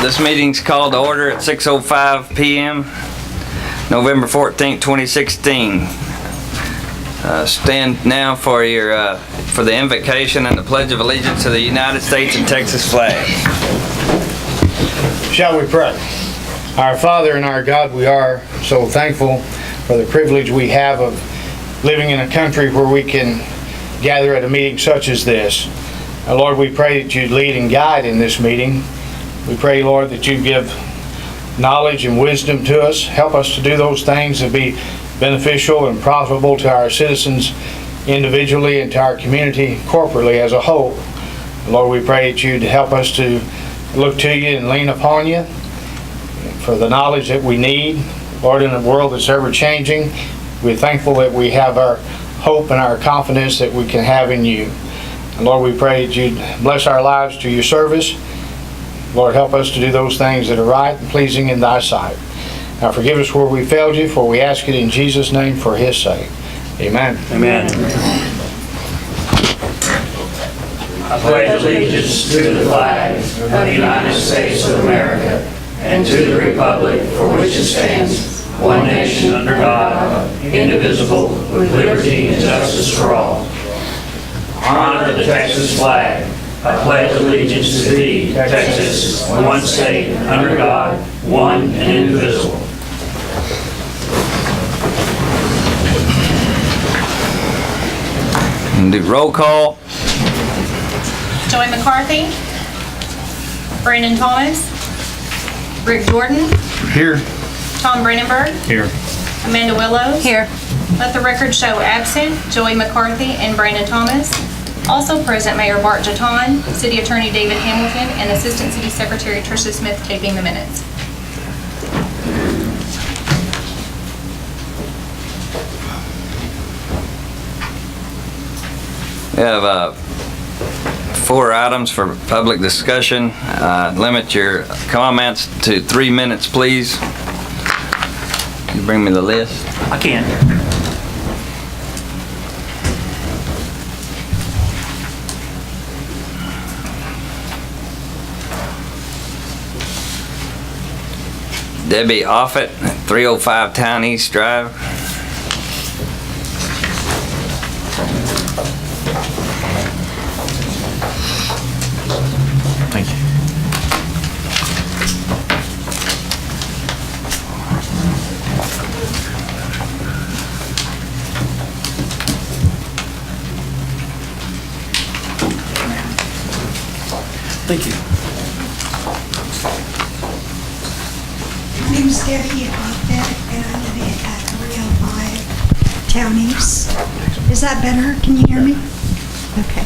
This meeting's called to order at 6:05 p.m. November 14th, 2016. Stand now for the invocation and the Pledge of Allegiance to the United States and Texas flag. Shall we pray? Our Father and our God, we are so thankful for the privilege we have of living in a country where we can gather at a meeting such as this. Lord, we pray that you'd lead and guide in this meeting. We pray, Lord, that you give knowledge and wisdom to us. Help us to do those things that be beneficial and profitable to our citizens individually and to our community corporately as a whole. Lord, we pray that you'd help us to look to you and lean upon you for the knowledge that we need. Lord, in a world that's ever changing, we're thankful that we have our hope and our confidence that we can have in you. And Lord, we pray that you'd bless our lives to your service. Lord, help us to do those things that are right and pleasing in thy sight. Now forgive us where we failed you, for we ask it in Jesus' name for his sake. Amen. Amen. I pledge allegiance to the flag of the United States of America and to the republic for which it stands, one nation under God, indivisible, with liberty and justice for all. Honor the Texas flag. I pledge allegiance to thee, Texas, one state, under God, one and indivisible. And do roll call. Joey McCarthy, Brandon Thomas, Rick Jordan, Here. Tom Brandenburg, Here. Amanda Willows. Here. Let the record show absent Joey McCarthy and Brandon Thomas. Also present Mayor Bart Jaton, City Attorney David Hamilton, and Assistant City Secretary Tricia Smith taping the minutes. We have 4 items for public discussion. Limit your comments to 3 minutes, please. Can you bring me the list? I can. Debbie Offit, 305 Town East Drive. Thank you. Thank you. My name's Debbie Offit, and I live at 305 Town East. Is that better? Can you hear me? Okay.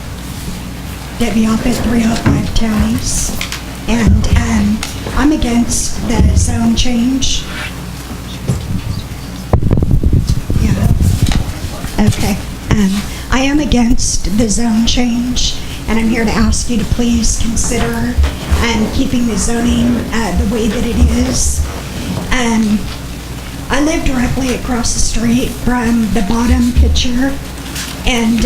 Debbie Offit, 305 Town East. And I'm against the zone change. Yeah. Okay. I am against the zone change, and I'm here to ask you to please consider keeping the zoning the way that it is. I live directly across the street from the bottom picture, and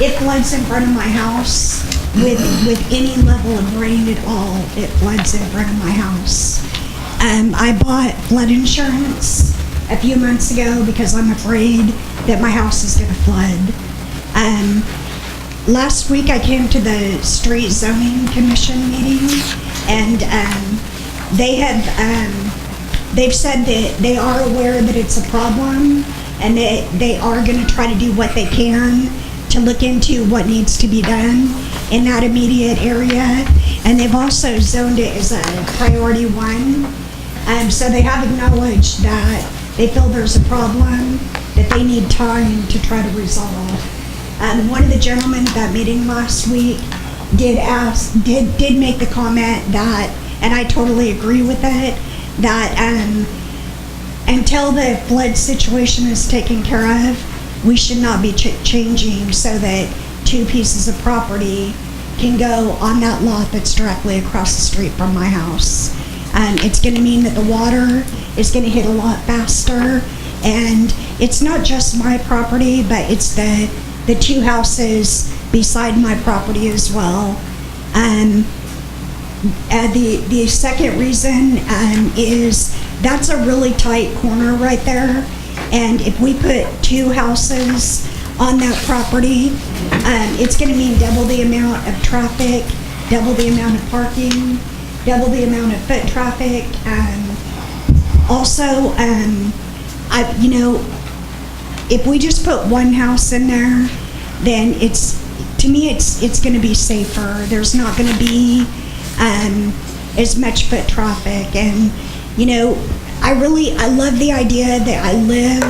it floods in front of my house with any level of rain at all. It floods in front of my house. I bought flood insurance a few months ago because I'm afraid that my house is going to flood. Last week I came to the Street Zoning Commission meeting, and they've said that they are aware that it's a problem, and they are going to try to do what they can to look into what needs to be done in that immediate area. And they've also zoned it as a priority 1. So they have acknowledged that they feel there's a problem that they need time to try to resolve. One of the gentlemen at that meeting last week did make the comment that, and I totally agree with it, that until the flood situation is taken care of, we should not be changing so that 2 pieces of property can go on that lot that's directly across the street from my house. It's going to mean that the water is going to hit a lot faster, and it's not just my property, but it's the 2 houses beside my property as well. The second reason is that's a really tight corner right there. And if we put 2 houses on that property, it's going to mean double the amount of traffic, double the amount of parking, double the amount of foot traffic. Also, if we just put 1 house in there, then to me, it's going to be safer. There's not going to be as much foot traffic. And, I love the idea that I live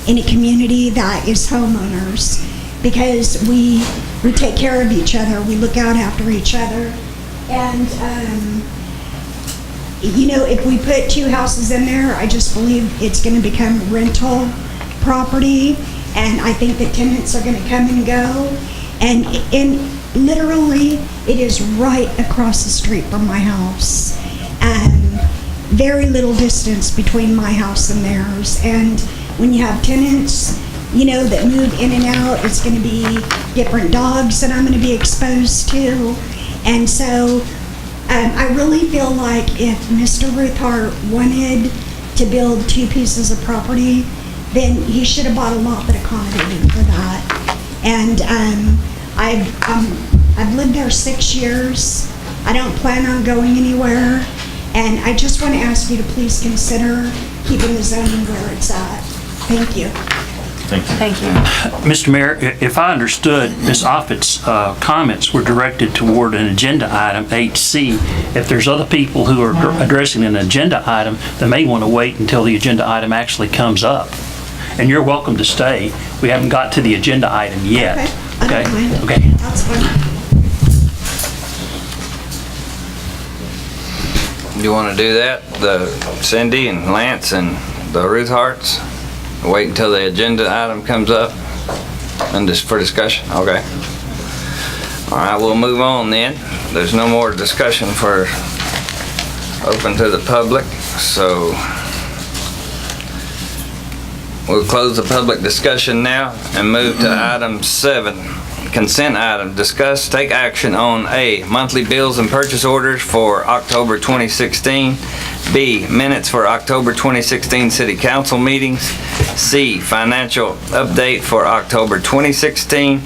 in a community that is homeowners, because we take care of each other. We look out after each other. And, if we put 2 houses in there, I just believe it's going to become rental property. And I think the tenants are going to come and go. And literally, it is right across the street from my house. Very little distance between my house and theirs. And when you have tenants, that move in and out, it's going to be different dogs that I'm going to be exposed to. And so I really feel like if Mr. Ruthart wanted to build 2 pieces of property, then he should have bought a lot that accommodated for that. And I've lived there 6 years. I don't plan on going anywhere. And I just want to ask you to please consider keeping the zoning where it's at. Thank you. Thank you. Mr. Mayor, if I understood, Ms. Offutt's comments were directed toward an agenda item, 8C. If there's other people who are addressing an agenda item, they may want to wait until the agenda item actually comes up. And you're welcome to stay. We haven't got to the agenda item yet. Okay, I don't mind. Okay. That's fine. You want to do that? The Cindy and Lance and the Ruth Harts? Wait until the agenda item comes up and just for discussion? Okay. All right, we'll move on then. There's no more discussion for open to the public, so we'll close the public discussion now and move to item 7. Consent item, discuss, take action on A, monthly bills and purchase orders for October 2016, B, minutes for October 2016 city council meetings, C, financial update for October 2016,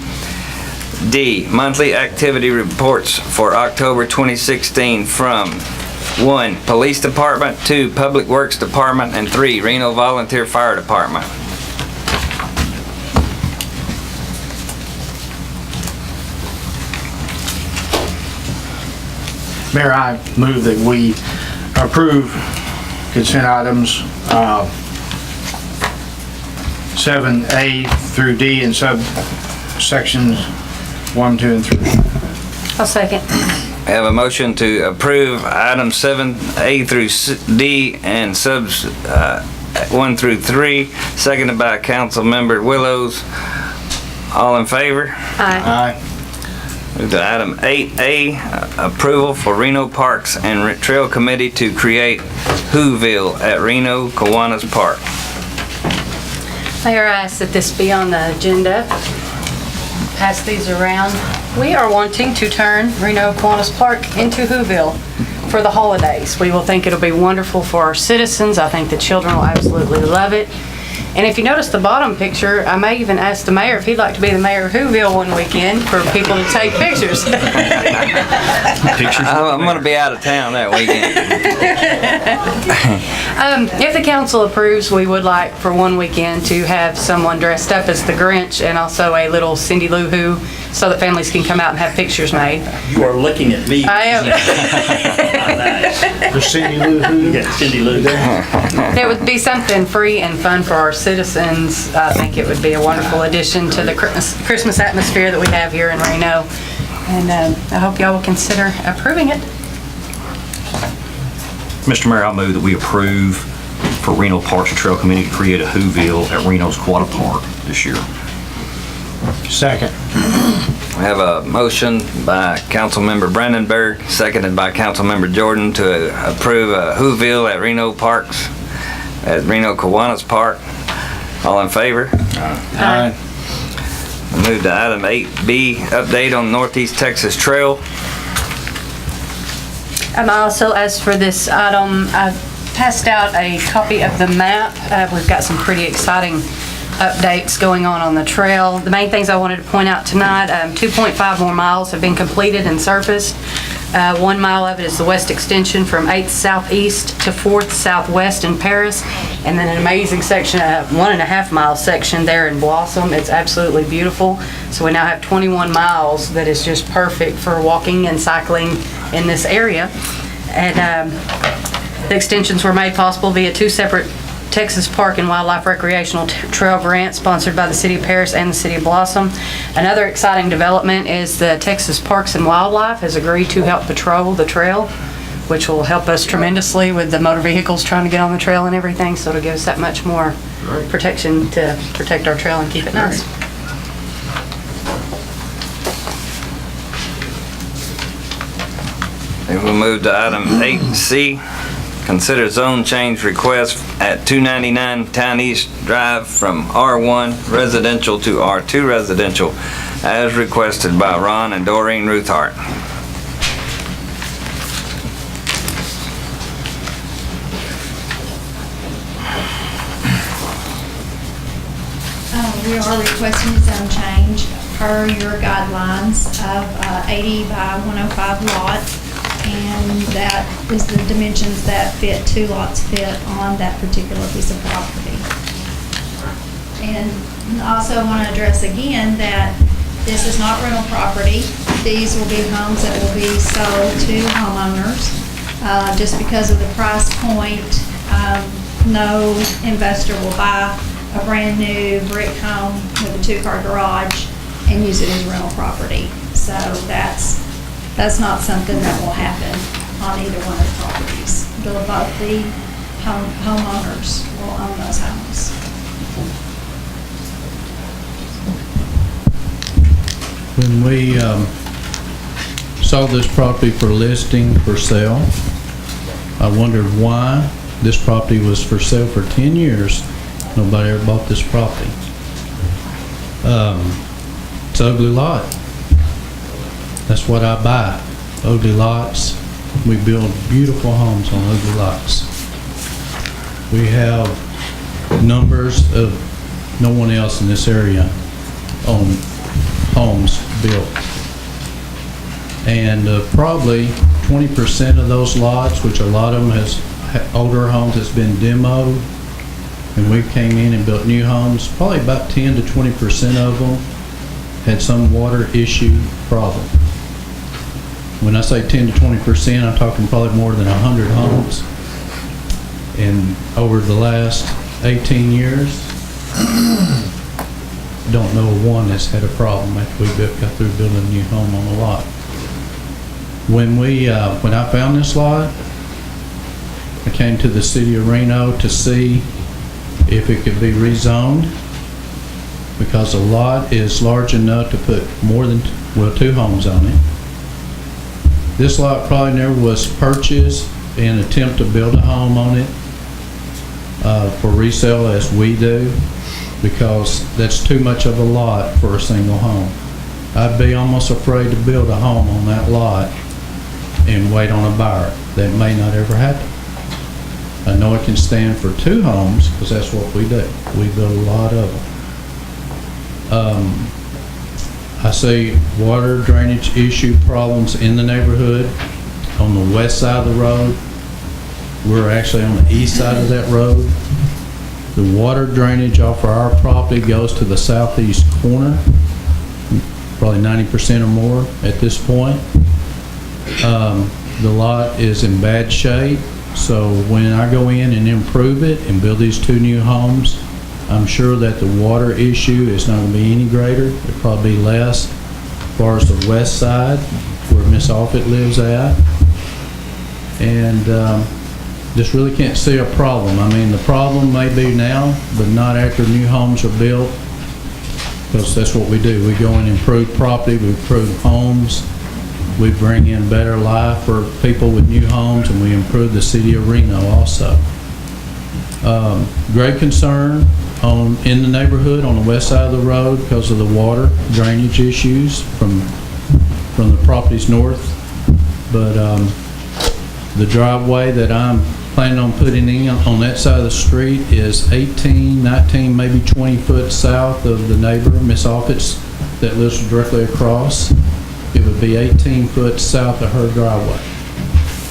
D, monthly activity reports for October 2016 from 1, Police Department, 2, Public Works Department, and 3, Reno Volunteer Fire Department. Mayor, I move that we approve consent items 7A through D and subsections 1, 2, and 3. I'll second. I have a motion to approve items 7A through D and subs 1 through 3, seconded by Councilmember Willows. All in favor? Aye. Aye. Move to item 8A, approval for Reno Parks and Trail Committee to create Whoville at Reno Kiwanis Park. Mayor, I ask that this be on the agenda. Pass these around. We are wanting to turn Reno Kiwanis Park into Whoville for the holidays. We will think it'll be wonderful for our citizens. I think the children will absolutely love it. And if you notice the bottom picture, I may even ask the mayor if he'd like to be the mayor of Whoville one weekend for people to take pictures. I'm going to be out of town that weekend. If the council approves, we would like for one weekend to have someone dressed up as the Grinch and also a little Cindy Lou Who, so that families can come out and have pictures made. You are looking at me. I am. For Cindy Lou Who? Yeah, Cindy Lou. It would be something free and fun for our citizens. I think it would be a wonderful addition to the Christmas atmosphere that we have here in Reno. And I hope y'all will consider approving it. Mr. Mayor, I move that we approve for Reno Parks and Trail Committee to create a Whoville at Reno's Quad Park this year. Second. We have a motion by Councilmember Brandenburg, seconded by Councilmember Jordan to approve a Whoville at Reno Parks, at Reno Kiwanis Park. All in favor? Aye. Move to item 8B, update on Northeast Texas Trail. Also, as for this item, I've passed out a copy of the map. We've got some pretty exciting updates going on the trail. The main things I wanted to point out tonight, 2.5 more miles have been completed and surfaced. 1 mile of it is the west extension from 8th Southeast to 4th Southwest in Paris, and then an amazing section, a 1.5 mile section there in Blossom. It's absolutely beautiful. So we now have 21 miles that is just perfect for walking and cycling in this area. And the extensions were made possible via 2 separate Texas Park and Wildlife Recreational Trail grants sponsored by the City of Paris and the City of Blossom. Another exciting development is the Texas Parks and Wildlife has agreed to help patrol the trail, which will help us tremendously with the motor vehicles trying to get on the trail and everything, so it'll give us that much more protection to protect our trail and keep it nice. And we'll move to item 8C. Consider zone change request at 299 Town East Drive from R1 residential to R2 residential as requested by Ron and Doreen Ruthart. We are requesting a zone change per your guidelines of 80 by 105 lot. And that is the dimensions that 2 lots fit on that particular piece of property. And also want to address again that this is not rental property. These will be homes that will be sold to homeowners. Just because of the price point, no investor will buy a brand new brick home with a 2-car garage and use it as rental property. So that's not something that will happen on either one of the properties. Both the homeowners will own those homes. When we saw this property for listing for sale, I wondered why this property was for sale for 10 years. Nobody ever bought this property. It's an ugly lot. That's what I buy, ugly lots. We build beautiful homes on ugly lots. We have numbers of no one else in this area on homes built. And probably 20% of those lots, which a lot of them older homes has been demoed, and we came in and built new homes, probably about 10 to 20% of them had some water issue problem. When I say 10 to 20%, I'm talking probably more than 100 homes. And over the last 18 years, don't know one that's had a problem after we got through building a new home on a lot. When I found this lot, I came to the city of Reno to see if it could be rezoned, because the lot is large enough to put more than 2 homes on it. This lot probably never was purchased in an attempt to build a home on it for resale as we do, because that's too much of a lot for a single home. I'd be almost afraid to build a home on that lot and wait on a buyer. That may not ever happen. I know it can stand for 2 homes because that's what we do. We build a lot of them. I see water drainage issue problems in the neighborhood on the west side of the road. We're actually on the east side of that road. The water drainage off of our property goes to the southeast corner, probably 90% or more at this point. The lot is in bad shape, so when I go in and improve it and build these 2 new homes, I'm sure that the water issue is not going to be any greater. It'll probably be less as far as the west side where Miss Offutt lives at. And just really can't see a problem. I mean, the problem may be now, but not after new homes are built, because that's what we do. We go and improve property, we improve homes, we bring in better life for people with new homes, and we improve the city of Reno also. Great concern in the neighborhood on the west side of the road because of the water drainage issues from the properties north. But The driveway that I'm planning on putting in on that side of the street is 18, 19, maybe 20 foot south of the neighbor, Miss Offutt's, that lives directly across. It would be 18 foot south of her driveway.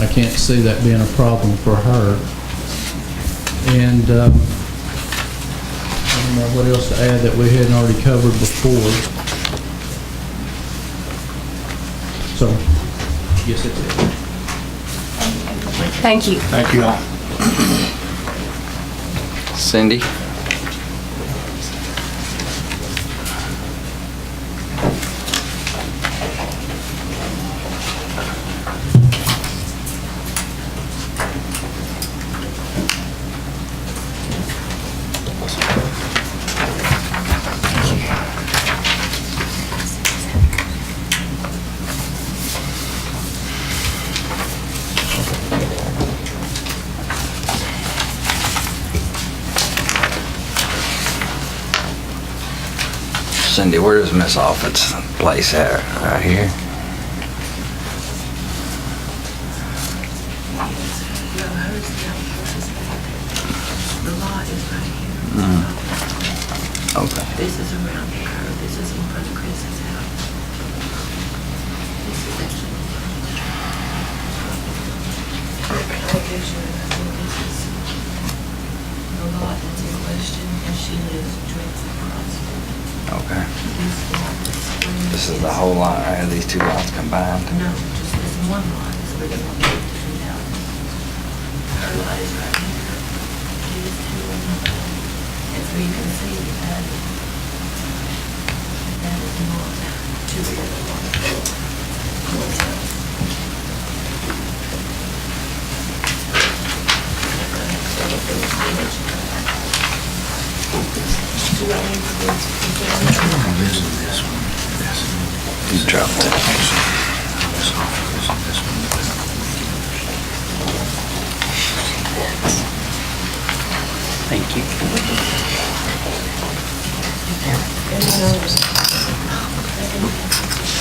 I can't see that being a problem for her. And I don't know what else to add that we hadn't already covered before. So, yes, that's it. Thank you. Thank you all. Cindy? Cindy, where is Miss Offutt's place at? Right here? The lot is right here. Okay. This is around the curve. This is in front of Chris's house. This is actually. Location, I think this is the lot that's in question, and she lives directly across. Okay. This lot is. This is the whole lot, right? These two lots combined? No, just this one lot is where they want to put the two houses. Her lot is right here. These two are not. And so you can see that that is not two together lots. You dropped it. Thank you.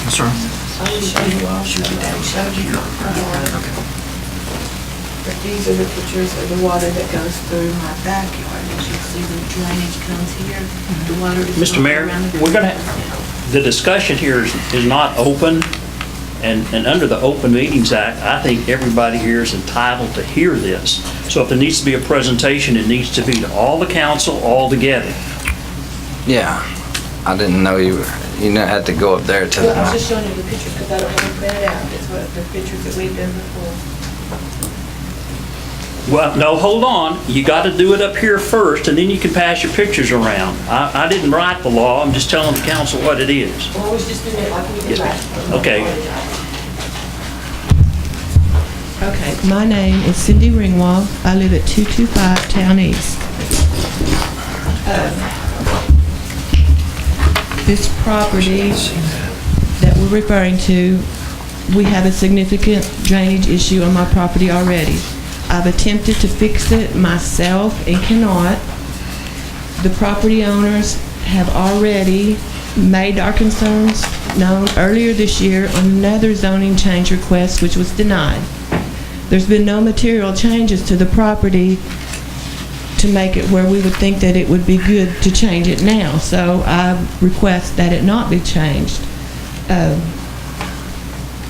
Sir? I will show you all, should be down, show you. But these are the pictures of the water that goes through my backyard. As you see, the drainage comes here, the water is. Mr. Mayor, we're gonna, the discussion here is not open, and under the Open Meetings Act, I think everybody here is entitled to hear this. So if there needs to be a presentation, it needs to be to all the council, all together. Yeah. I didn't know you had to go up there to Well, I was the... just showing you the pictures because I don't have them printed out. It's what the pictures that we've done before. Well, no, hold on. You got to do it up here first, and then you can pass your pictures around. I didn't write the law. I'm just telling the council what it is. Well, I was just doing it like we did last time. Okay. Okay, my name is Cindy Ringwald. I live at 225 Town East. This property that we're referring to, we have a significant drainage issue on my property already. I've attempted to fix it myself and cannot. The property owners have already made our concerns known earlier this year on another zoning change request, which was denied. There's been no material changes to the property to make it where we would think that it would be good to change it now. So I request that it not be changed.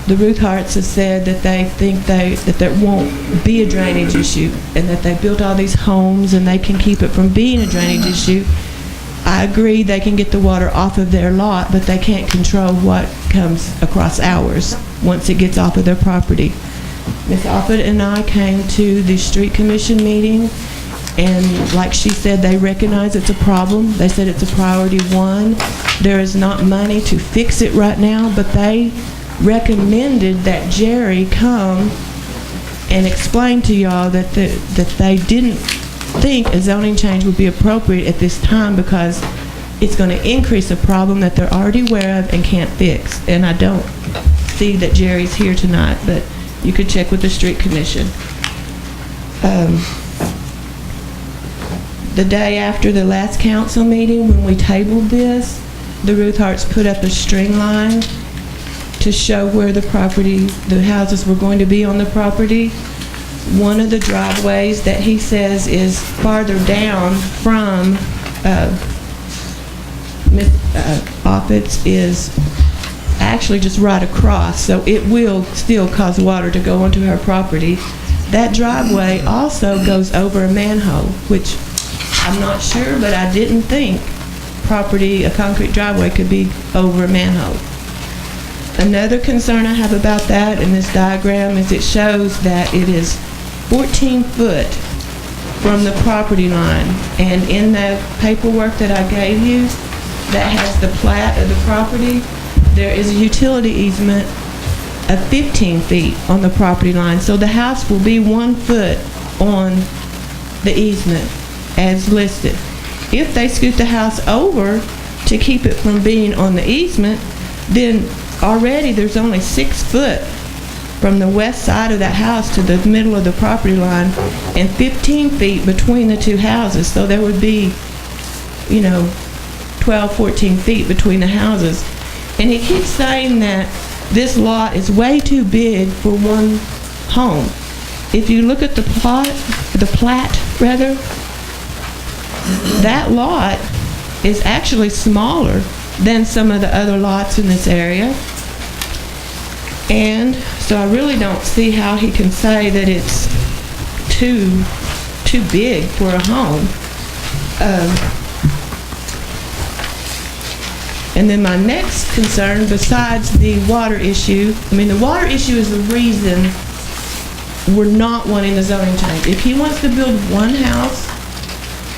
The Ruthharts have said that they think that there won't be a drainage issue and that they built all these homes and they can keep it from being a drainage issue. I agree they can get the water off of their lot, but they can't control what comes across ours once it gets off of their property. Ms. Offutt and I came to the street commission meeting, and like she said, they recognize it's a problem. They said it's a priority one. There is not money to fix it right now, but they recommended that Jerry come and explain to y'all that they didn't think a zoning change would be appropriate at this time because it's going to increase a problem that they're already aware of and can't fix. And I don't see that Jerry's here tonight, but you could check with the street commission. The day after the last council meeting, when we tabled this, the Ruthharts put up a string line to show where the houses were going to be on the property. one of the driveways that he says is farther down from Ms. Offutt's is actually just right across, so it will still cause water to go onto her property. That driveway also goes over a manhole, which I'm not sure, but I didn't think a concrete driveway could be over a manhole. Another concern I have about that in this diagram is it shows that it is 14 foot from the property line. And in the paperwork that I gave you that has the plat of the property, there is a utility easement of 15 feet on the property line. So the house will be 1 foot on the easement as listed. If they scoot the house over to keep it from being on the easement, then already there's only 6 foot from the west side of that house to the middle of the property line and 15 feet between the two houses. So there would be, 12, 14 feet between the houses. And he keeps saying that this lot is way too big for one home. If you look at the plat, that lot is actually smaller than some of the other lots in this area. And so I really don't see how he can say that it's too big for a home. And then my next concern, besides the water issue, the water issue is the reason we're not wanting the zoning change. If he wants to build one house,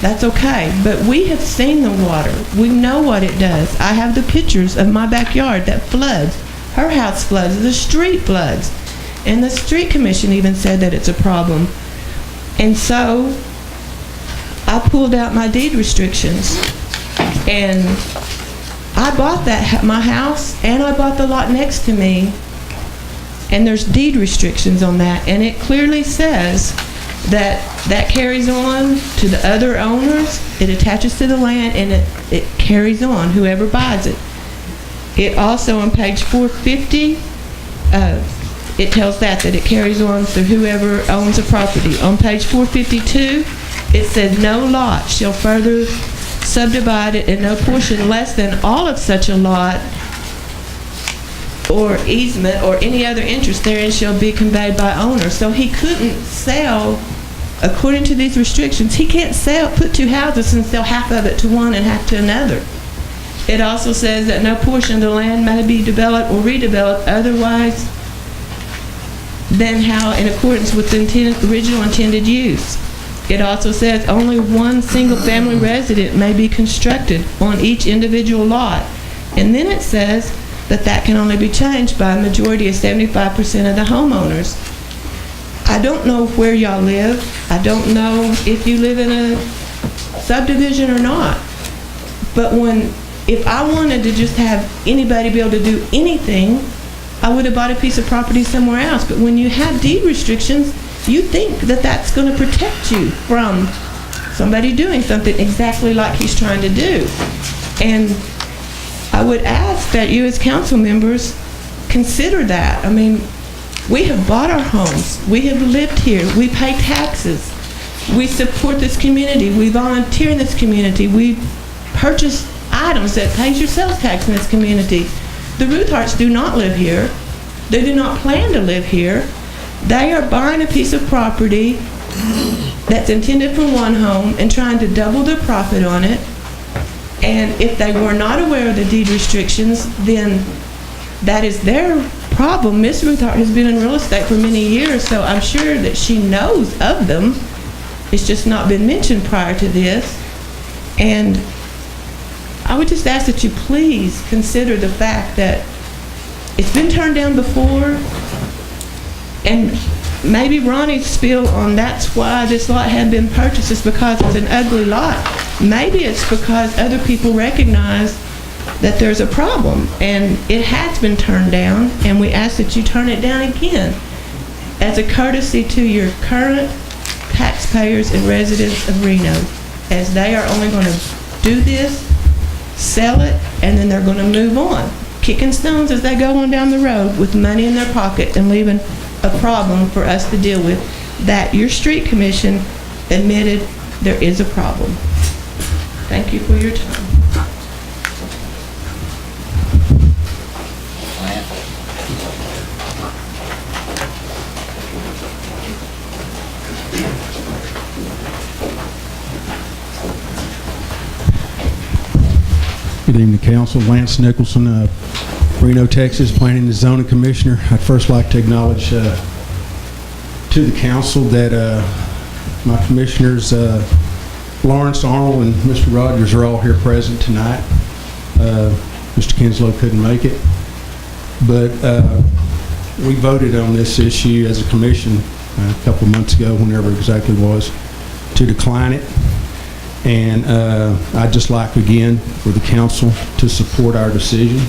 that's okay, but we have seen the water. We know what it does. I have the pictures of my backyard that floods. Her house floods, the street floods. And the street commission even said that it's a problem. And so I pulled out my deed restrictions. And I bought my house, and I bought the lot next to me. And there's deed restrictions on that. And it clearly says that carries on to the other owners. It attaches to the land, and it carries on, whoever buys it. It also, on page 450, it tells that it carries on to whoever owns the property. On page 452, it says no lot shall further subdivide it in no portion less than all of such a lot or easement or any other interest therein shall be conveyed by owner. So he couldn't sell, according to these restrictions, he can't put two houses and sell half of it to one and half to another. It also says that no portion of the land may be developed or redeveloped otherwise than how in accordance with the original intended use. It also says only one single family resident may be constructed on each individual lot. And then it says that can only be changed by a majority of 75% of the homeowners. I don't know where y'all live. I don't know if you live in a subdivision or not. But if I wanted to just have anybody be able to do anything, I would have bought a piece of property somewhere else. But when you have deed restrictions, you think that that's going to protect you from somebody doing something exactly like he's trying to do. And I would ask that you as council members consider that. We have bought our homes. We have lived here. We pay taxes. We support this community. We volunteer in this community. We purchase items that pays your sales tax in this community. The Rutharts do not live here. They do not plan to live here. They are buying a piece of property that's intended for one home and trying to double their profit on it. And if they were not aware of the deed restrictions, then that is their problem. Miss Ruthart has been in real estate for many years, so I'm sure that she knows of them. It's just not been mentioned prior to this. And I would just ask that you please consider the fact that it's been turned down before, and maybe Ronnie's feel on that's why this lot had been purchased is because it's an ugly lot. Maybe it's because other people recognize that there's a problem, and it has been turned down, and we ask that you turn it down again as a courtesy to your current taxpayers and residents of Reno, as they are only going to do this, sell it, and then they're going to move on, kicking stones as they go on down the road with money in their pocket and leaving a problem for us to deal with that your street commission admitted there is a problem. Thank you for your time. Good evening, Council. Lance Nicholson, Reno, Texas, Planning and Zoning Commissioner. I'd first like to acknowledge to the Council that my Commissioners, Lawrence, Arnold, and Mr. Rogers are all here present tonight. Mr. Kinslow couldn't make it. But we voted on this issue as a commission a couple months ago, whenever it exactly was, to decline it. And I'd just like, again, for the council to support our decision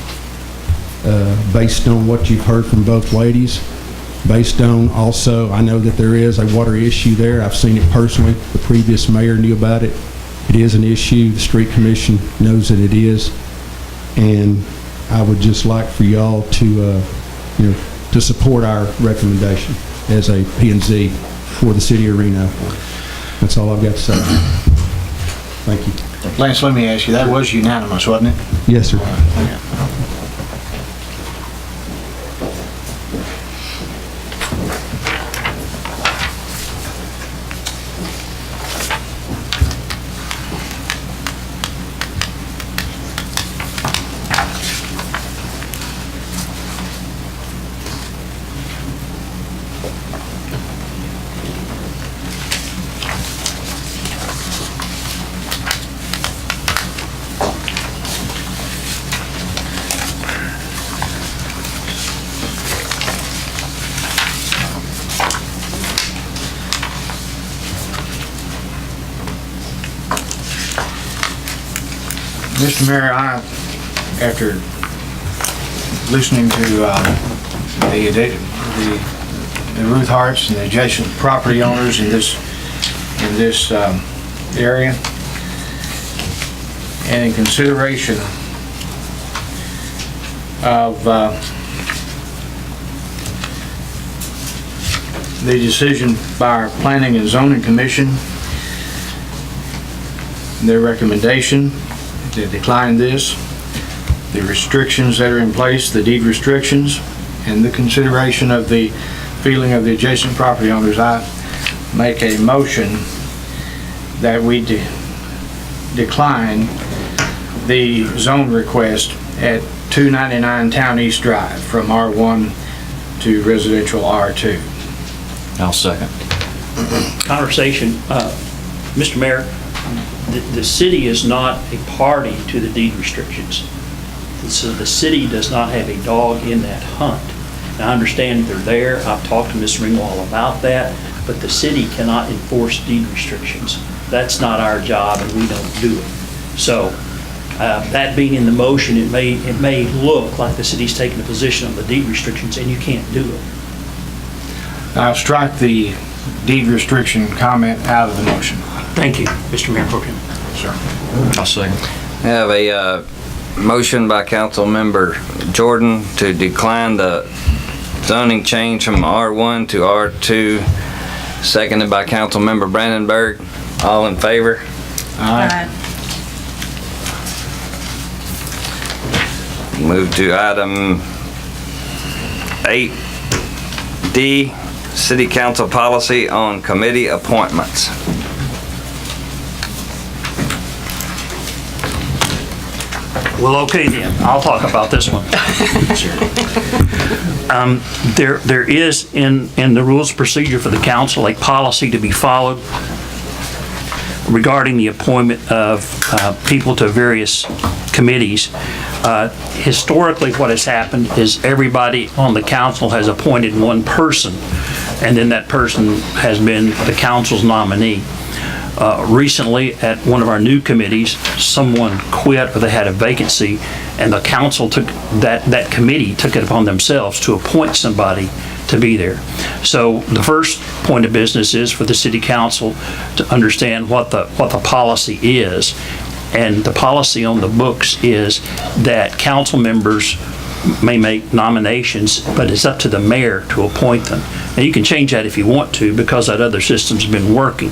based on what you've heard from both ladies, based on also, I know that there is a water issue there. I've seen it personally. The previous mayor knew about it. It is an issue. The street commission knows that it is. And I would just like for y'all to, to support our recommendation as a P&Z for the city of Reno. That's all I've got to say. Thank you. Lance, let me ask you, that was unanimous, wasn't it? Yes, sir. Mr. Mayor, after listening to the Ruth Harts and the adjacent property owners in this area, and in consideration of the decision by our Planning and Zoning Commission, their recommendation to decline this, the restrictions that are in place, the deed restrictions, and the consideration of the feeling of the adjacent property owners, I make a motion that we decline the zone request at 299 Town East Drive from R1 to residential R2. I'll second. Conversation, Mr. Mayor, the city is not a party to the deed restrictions. So the city does not have a dog in that hunt. Now, I understand they're there. I've talked to Ms. Ringwald about that, but the city cannot enforce deed restrictions. That's not our job, and we don't do it. So that being in the motion, it may look like the city's taking a position on the deed restrictions, and you can't do it. I'll strike the deed restriction comment out of the motion. Thank you, Mr. Mayor Pro Tem. Sir. I'll second. I have a motion by Council Member Jordan to decline the zoning change from R1 to R2, seconded by Council Member Brandenburg. All in favor? Aye. Move to item 8D, City Council Policy on Committee Appointments. Well, okay then, I'll talk about this one. There is in the rules of procedure for the council a policy to be followed regarding the appointment of people to various committees. Historically, what has happened is everybody on the council has appointed one person, and then that person has been the council's nominee. Recently, at one of our new committees, someone quit or they had a vacancy, and the council took that committee took it upon themselves to appoint somebody to be there. So the first point of business is for the city council to understand what the policy is. And the policy on the books is that council members may make nominations, but it's up to the mayor to appoint them. Now, you can change that if you want to, because that other system's been working.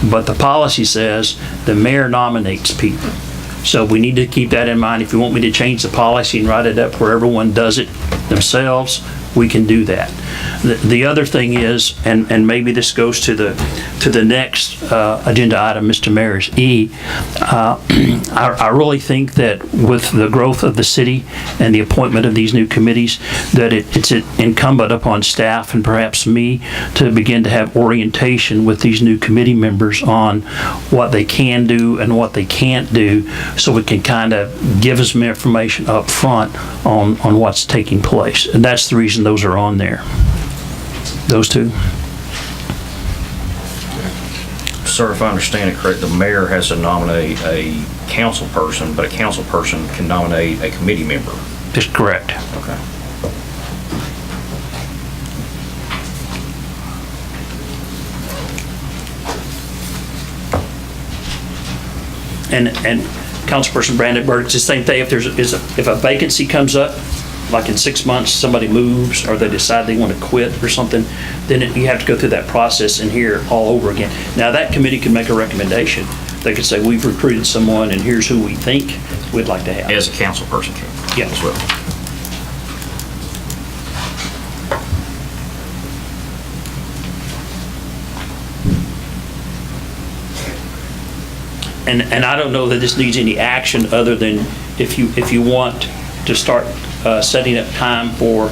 But the policy says the mayor nominates people. So we need to keep that in mind. If you want me to change the policy and write it up where everyone does it themselves, we can do that. The other thing is, and maybe this goes to the next agenda item, Mr. Mayor, is E. I really think that with the growth of the city and the appointment of these new committees, that it's incumbent upon staff and perhaps me to begin to have orientation with these new committee members on what they can do and what they can't do, so we can kind of give us some information up front on what's taking place. And that's the reason those are on there. Those two. Sir, if I understand it correct, the mayor has to nominate a council person, but a council person can nominate a committee member. That's correct. Okay. And Councilperson Brandenburg, it's the same thing. If a vacancy comes up, like in 6 months, somebody moves or they decide they want to quit or something, then you have to go through that process and hear all over again. Now, that committee can make a recommendation. They could say, we've recruited someone and here's who we think we'd like to have. As a council person can. Yeah. As well. And I don't know that this needs any action other than if you want to start setting up time for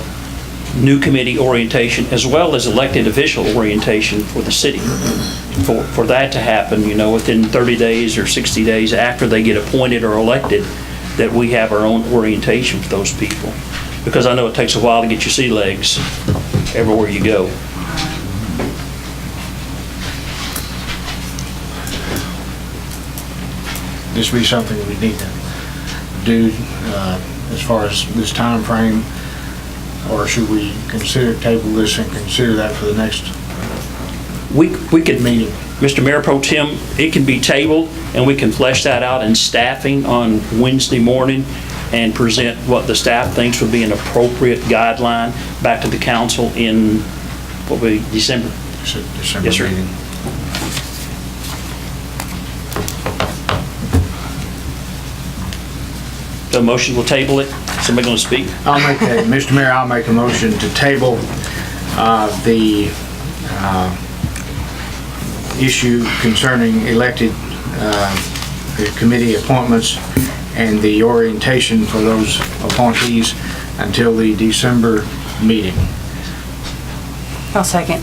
new committee orientation as well as elected official orientation for the city. For that to happen, within 30 days or 60 days after they get appointed or elected, that we have our own orientation for those people. Because I know it takes a while to get your sea legs everywhere you go. This be something we need to do as far as this time frame, or should we consider table this and consider that for the next We could, meeting? Mr. Mayor Pro Tem, it can be tabled and we can flesh that out in staffing on Wednesday morning and present what the staff thinks would be an appropriate guideline back to the council in, what will be, December? December Yes, sir. meeting. The motion will table it. Somebody going to speak? Mr. Mayor, I'll make a motion to table the issue concerning elected committee appointments and the orientation for those appointees until the December meeting. I'll second.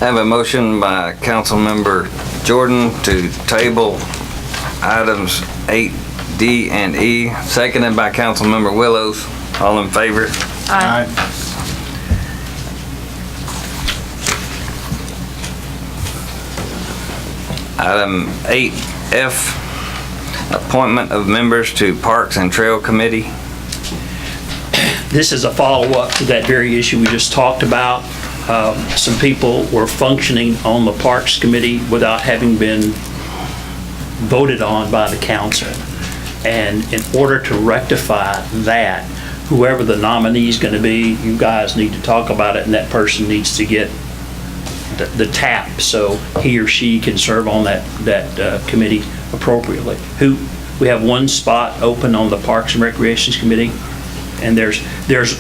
I have a motion by Councilmember Jordan to table items 8D and E, seconded by Councilmember Willows. All in favor? Aye. Item 8F, appointment of members to Parks and Trail Committee. This is a follow-up to that very issue we just talked about. Some people were functioning on the Parks Committee without having been voted on by the council. And in order to rectify that, whoever the nominee is going to be, you guys need to talk about it, and that person needs to get the tap so he or she can serve on that committee appropriately. We have one spot open on the Parks and Recreations Committee, and there's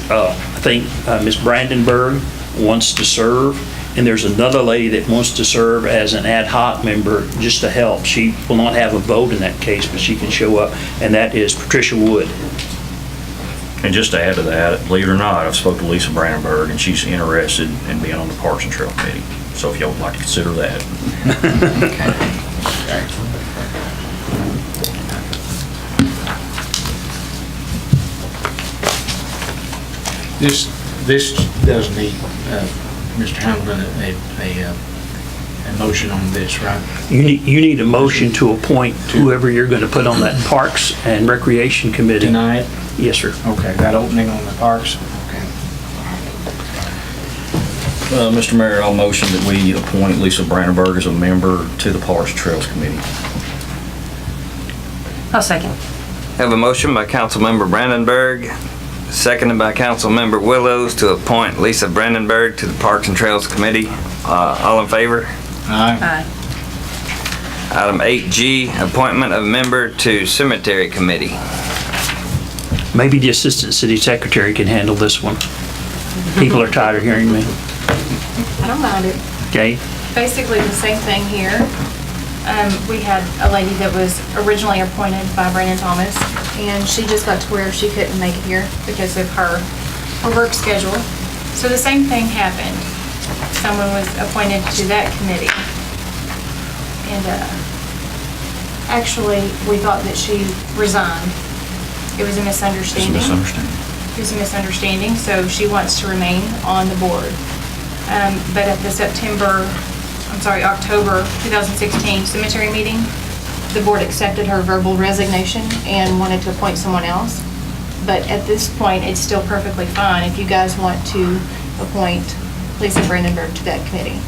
I think Ms. Brandenburg wants to serve, and there's another lady that wants to serve as an ad hoc member just to help. She will not have a vote in that case, but she can show up, and that is Patricia Wood. And just to add to that, believe it or not, I've spoke to Lisa Brandenburg, and she's interested in being on the Parks and Trail Committee. So if y'all would like to consider that. This does need, Mr. Hamilton, a motion on this, right? You need a motion to appoint whoever you're going to put on that Parks and Recreation Committee. Tonight? Yes, sir. Okay, that opening on the parks? Okay. Mr. Mayor, I'll motion that we appoint Lisa Brandenburg as a member to the Parks and Trails Committee. I'll second. Have a motion by Councilmember Brandenburg, seconded by Councilmember Willows, to appoint Lisa Brandenburg to the Parks and Trails Committee. All in favor? Aye. Item 8G, appointment of member to Cemetery Committee. Maybe the Assistant City Secretary can handle this one. People are tired of hearing me. I don't mind it. Okay? Basically the same thing here. We had a lady that was originally appointed by Brandon Thomas, and she just got to where she couldn't make it here because of her work schedule. So the same thing happened. Someone was appointed to that committee. And actually, we thought that she resigned. It was a misunderstanding. It was a misunderstanding, so she wants to remain on the board. But at the October 2016 cemetery meeting, the board accepted her verbal resignation and wanted to appoint someone else. But at this point, it's still perfectly fine if you guys want to appoint Lisa Brandenburg to that committee.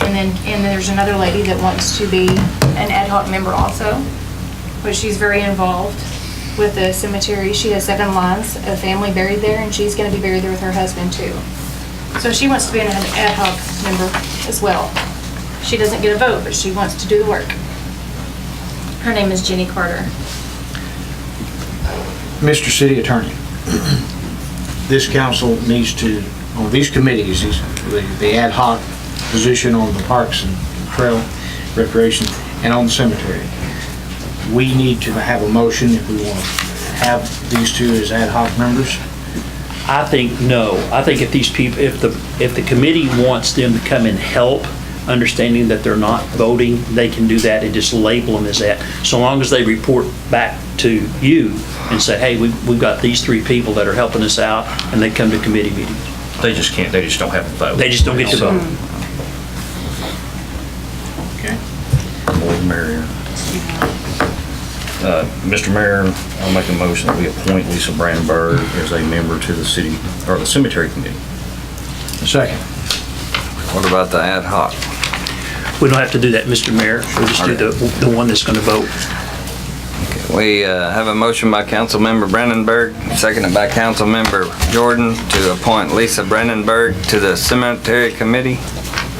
And then there's another lady that wants to be an ad hoc member also, but she's very involved with the cemetery. She has 7 lines of family buried there, and she's going to be buried there with her husband too. So she wants to be an ad hoc member as well. She doesn't get a vote, but she wants to do the work. Her name is Jenny Carter. Mr. City Attorney, this council needs to, on these committees, the ad hoc position on the Parks and Trail Recreation and on the cemetery, we need to have a motion if we want to have these two as ad hoc members. I think no. I think if these people, if the committee wants them to come and help, understanding that they're not voting, they can do that and just label them as that. So long as they report back to you and say, hey, we've got these 3 people that are helping us out, and they come to committee meetings. They just can't, they just don't have a vote. They just don't get to vote. Okay. More the merrier. Mr. Mayor, I'll make a motion that we appoint Lisa Brandenburg as a member to the city, or the cemetery committee. Second. What about the ad hoc? We don't have to do that, Mr. Mayor. We'll just do the one that's going to vote. We have a motion by Councilmember Brandenburg, seconded by Councilmember Jordan, to appoint Lisa Brandenburg to the Cemetery Committee.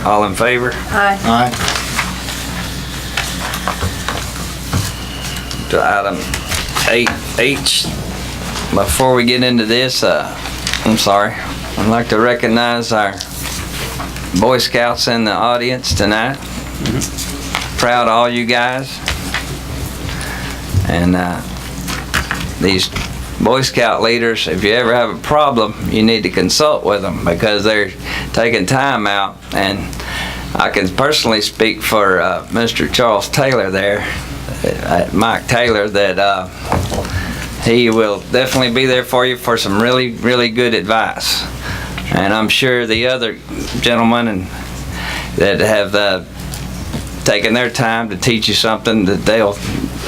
All in favor? Aye. To item 8H. Before we get into this, I'd like to recognize our Boy Scouts in the audience tonight. Proud of all you guys. And these Boy Scout leaders, if you ever have a problem, you need to consult with them because they're taking time out. And I can personally speak for Mr. Charles Taylor there, Mike Taylor, that he will definitely be there for you for some really, really good advice. And I'm sure the other gentlemen that have taken their time to teach you something that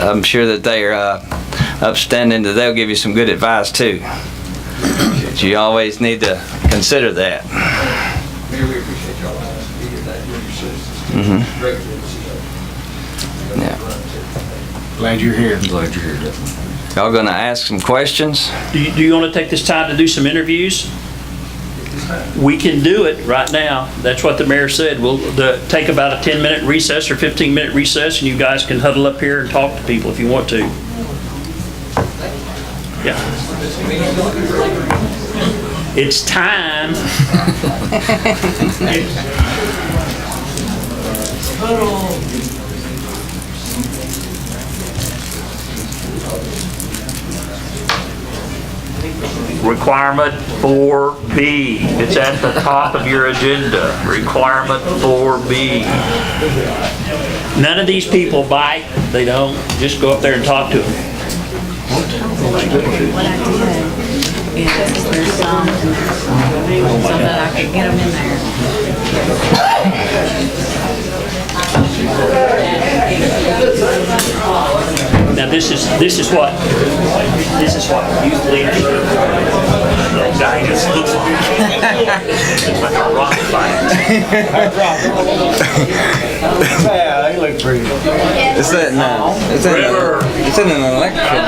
I'm sure that they are upstanding, that they'll give you some good advice too. But you always need to consider that. Mayor, we appreciate y'all allowing us to be here today. Great to see you. Yeah. Glad you're here. Glad you're here, definitely. Y'all gonna ask some questions? Do you want to take this time to do some interviews? We can do it right now. That's what the mayor said. We'll take about a 10-minute recess or 15-minute recess, and you guys can huddle up here and talk to people if you want to. Yeah. It's time. Requirement 4B. It's at the top of your agenda. Requirement 4B. None of these people bite. They don't. Just go up there and talk to them. What I did is there's some so that I could get them in there. Now this is what youth leaders. Guy just looks like. Yeah, they look pretty. It's in an election.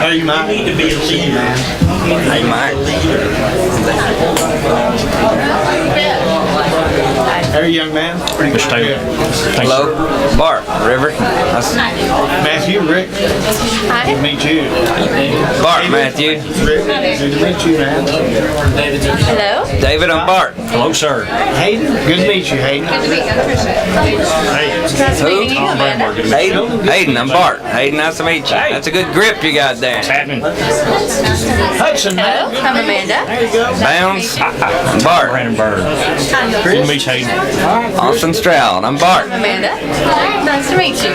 Hey, you might need to be a lead, man. Hey, Mike. Hey, young man. Mr. Taylor. Thanks, Hello, sir. Bart, River. That's Matthew, Rick. Good to meet you. Bart, Matthew. Rick, good to meet you, man. Hello? David, I'm Bart. Hello, sir. Hayden, good to meet you, Hayden. Good to meet you, Tricia. Hey. Nice meeting you, Tom Amanda. Bramberg, good to meet you. Hayden, I'm Bart. Hayden, nice to meet you. That's a good grip you got there. What's happening? Hudson, Hello, man. I'm Amanda. There you go. Bounds, I'm Bart. Brandenburg. Good to meet you, Hayden. Austin Stroud, I'm Bart. Amanda. Nice to meet you.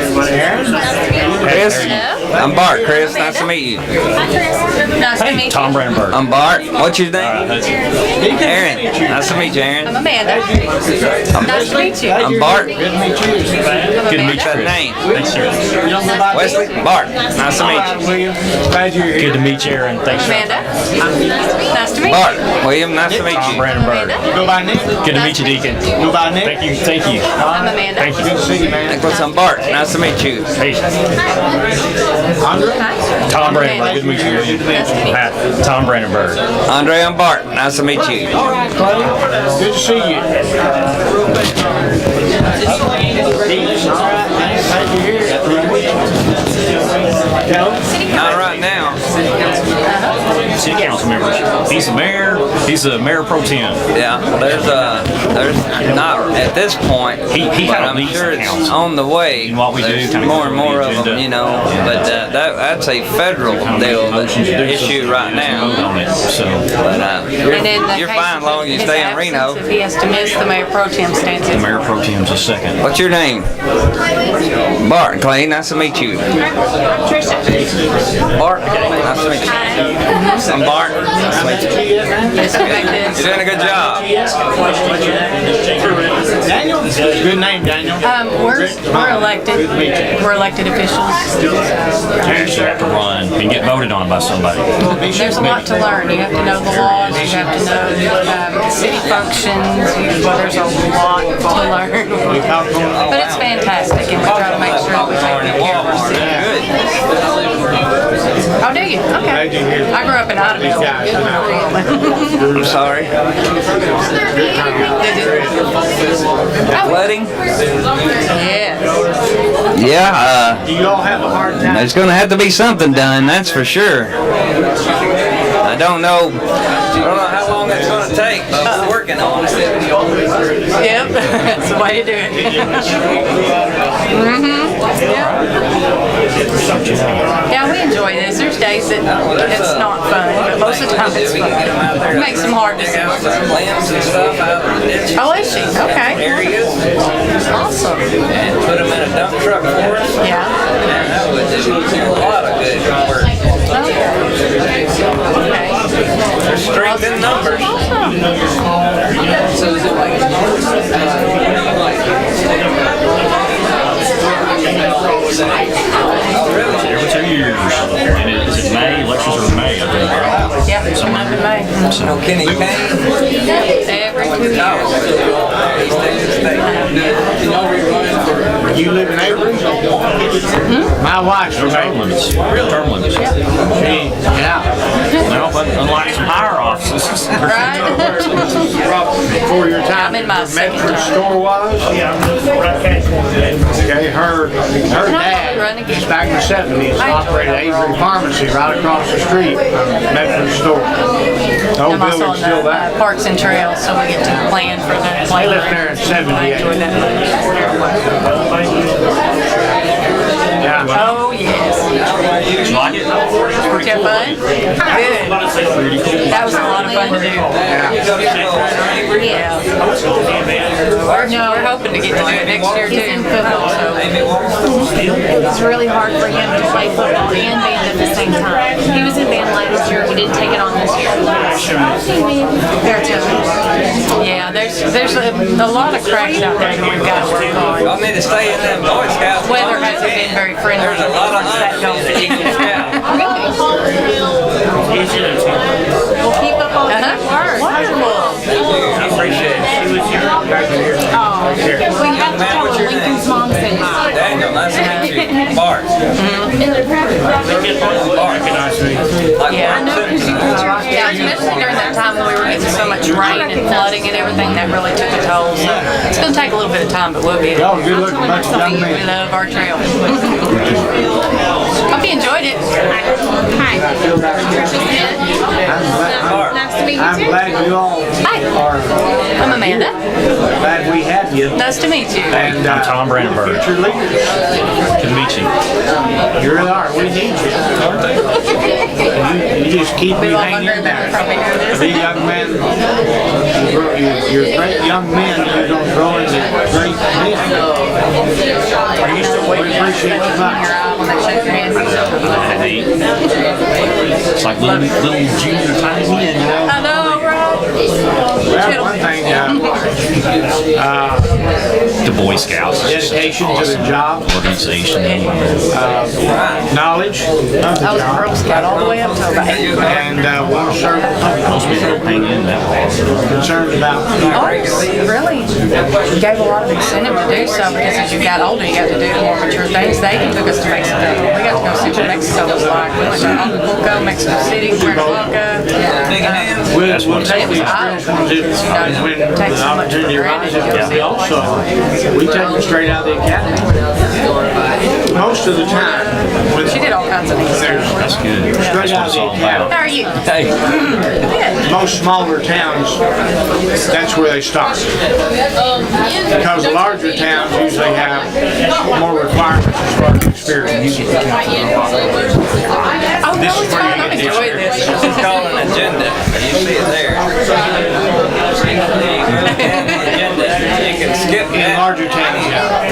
Chris, Hello. I'm Bart. Chris, nice to meet you. Nice to meet you. Tom Brandenburg. I'm Bart. What's your name? Hudson. Aaron. Nice to meet you, Aaron. I'm Amanda. Nice to meet you. I'm Bart. Good to meet you. Good to meet you, That Chris. name. Thanks, sir. Wesley, Bart. Nice to meet you. William, glad you're here. Good to meet you, Aaron. Thanks, sir. Amanda. Nice to meet you. Bart. William, nice to meet Tom you. Brandenburg. Go by Nick. Good to meet you, Deacon. Go by Nick. Thank you. Thank you. I'm Amanda. Thank you. Good to see you, man. Nicholas, I'm Bart. Nice to meet you. Hey, Andre. Hi. Tom Brandenburg. Good to meet you. Nice to meet you. Pat, Tom Brandenburg. Andre, I'm Bart. Nice to meet you. All right, Clay. Good to see you. All right, man. Glad you're here. Not right now. City council members. He's the mayor. He's the mayor pro tem. Yeah, there's not at this point. He but kinda I'm leads sure the it's council. on the way. And what we do, There's kinda more and goes on more the of them, agenda. you know. But that's a federal deal issue right Vote now. on it. So But And in the you're case fine as long as you of stay his in Reno. absence, if he has to miss, the mayor pro tem stands the in. mayor pro tem's a second. What's your name? Bart. Clay, nice to meet you. Bart, nice to meet you. I'm Bart. Nice to meet you. Let's go back to this. You're doing a good job. Daniel? Good name, Daniel. We're elected. We're elected officials. You have to run and get voted on by somebody. There's a lot to learn. You have to know the laws. You have to know city functions. There's a lot to learn. But it's fantastic, and we try to make sure we take good care of our city. Good. Oh, do you? Okay. I grew up in Idaville. I'm sorry. Flooding? Yes. Yeah, Do you all have a hard time? there's gonna have to be something done, that's for sure. I don't know how long it's gonna take, but we're working on it. Yep. That's the way to do it. Yeah, we enjoy this. There's days that it's not fun, but most of the time it's fun. It makes them hard to go. Limbs and stuff out of the ditches. Oh, is she? Okay. Areas. Awesome. And put them in a dump truck for us. Yeah. And that would do a lot of good work. Okay. There's strength in numbers. Every 2 years. And it's in May. Elections are in May, I think. Right? Yep. Something in May. No Kenny Payne. Every 2 years. You live in Avery? My wife's from Term Avery. limits. Term limits. Yeah. Well, but unlike some higher offices. Right? Before your time, I'm in my second Medford time. store was? Okay, her dad, just back in the 70s, operated Avery Pharmacy right across the street from Medford store. The old I'm also building's on still the there. Parks and Trails, so we get to plan for the I playground. left there in I 78. enjoy that. Yeah. Oh, yes. Did you like it? Did you have fun? Good. That was a lot of fun to do. Yeah. We're hoping to get to do it next year too. So. It's really hard for him to play football and band at the same time. He was in band last year. We didn't take it on this year. They're tough. Yeah, there's a lot of cracks out there that we've got to work on. Y'all need to stay in them Boy Scouts. Weather hasn't been very friendly. There's a lot of once that hunts goes. in Eagle Scout. We'll keep I appreciate it. We have to tell her Lincoln's mom said hi. Daniel, nice to meet you. Bart. Bart. Yeah, I know, yeah, especially during that time when we were getting so much rain and flooding and everything, that really took a toll. So it's gonna take a little bit of time, but we'll be. Y'all good looking bunch of young We men. love our trail. Hope you enjoyed it. Hi. Patricia Smith. Nice to meet you I'm too. glad you all Hi, are, I'm Amanda. glad we have you. Nice to meet you. And I'm Tom Brandenburg. future leaders. Good to meet you. You really are. We need you. You just keep me We all hanging wondering in that there. we're probably doing this. Be young men. You're great young men. You're going to grow into great men. Are you still We waiting? appreciate you much. When they shake your hand. It's like little junior tiny men, you know? I know, right? Well, one thing, The Boy Scouts. dedication to the job, Organization. knowledge of the I was a job, Girl Scout all the way up to about 8th grade. and want to serve the country. Most people don't hang in that long. Concerned about Really gave a lot of incentive to do so, because as you got older, you got to do more mature things. They even took us to Mexico. We got to go see what Mexico was like. We went to Acapulco, Mexico City, Cuernavaca. We'll take the experience ones when the opportunity arises. We also, we take them straight out of the academy. Most of the time, when She did all kinds of things. there's That's good. That's straight what out of it's the all academy, about. How are you? Hey. most smaller towns, that's where they start. Because the larger towns usually have more requirements as far as experience. Oh, This no, is it's where fine. you I'm get the enjoying this. It's called an agenda. You see it there. Agenda. You can skip In that larger towns, yeah.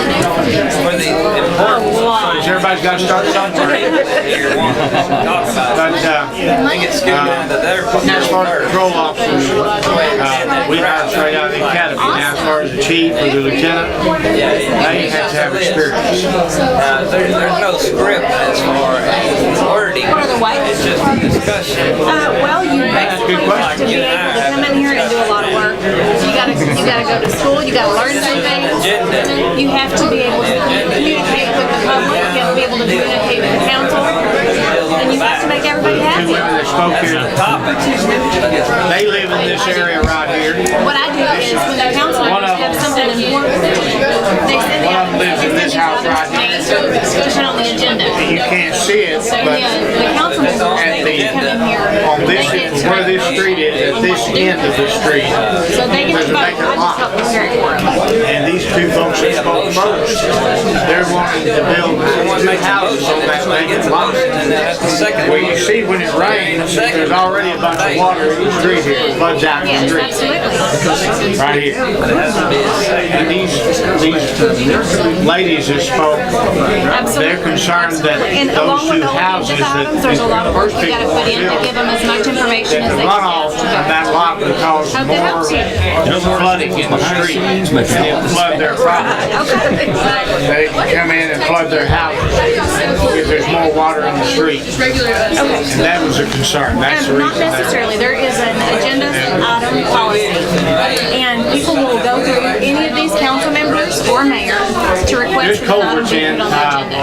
for the important Because everybody's got to start somewhere. you want to talk about. But You can skip down to their as far as patrol officers, we hire straight out of the academy. Now, as far as the chief or the lieutenant, they have to have experience. There's no script as far as wording. What are the white? It's just a discussion. Well, you basically good have to be able to come in here and do a lot of work. You gotta go to school, you gotta learn something. You have to be able to communicate with the public, you have to be able to communicate with the council, and you have to make everybody Two happy. women that spoke That's here, the topic. they live in this area right here. What I do is when the council members have something important, they send the One of them lives in this house right here. discussion on the agenda. You can't see it, So but then the council members, they can come in here. on this, they get where this street is, at this end of the street, So they get there's to a vote. vacant I just lot. help prepare it for them. And these two folks that spoke first, they're wanting to build two houses on that vacant lot. And that's the second. Well, you see when it rains, there's already a bunch of water in the street here, it floods out in the Yes, street, absolutely. right here. And these ladies that spoke, they're concerned that And those along with two all the houses agenda that items, there's a lot of work first you gotta people put in to built, give them as much information that as the they runoff can. of that lot would cause Hope that helps you. more flooding in the street. And it'll flood their property. They can come in and flood their houses if there's more water in the street. And that was a concern. That's the Not reason. necessarily, there is an agenda item policy, and people will go through any of these council members or mayor to request There's that an item culverts be in, put on the agenda.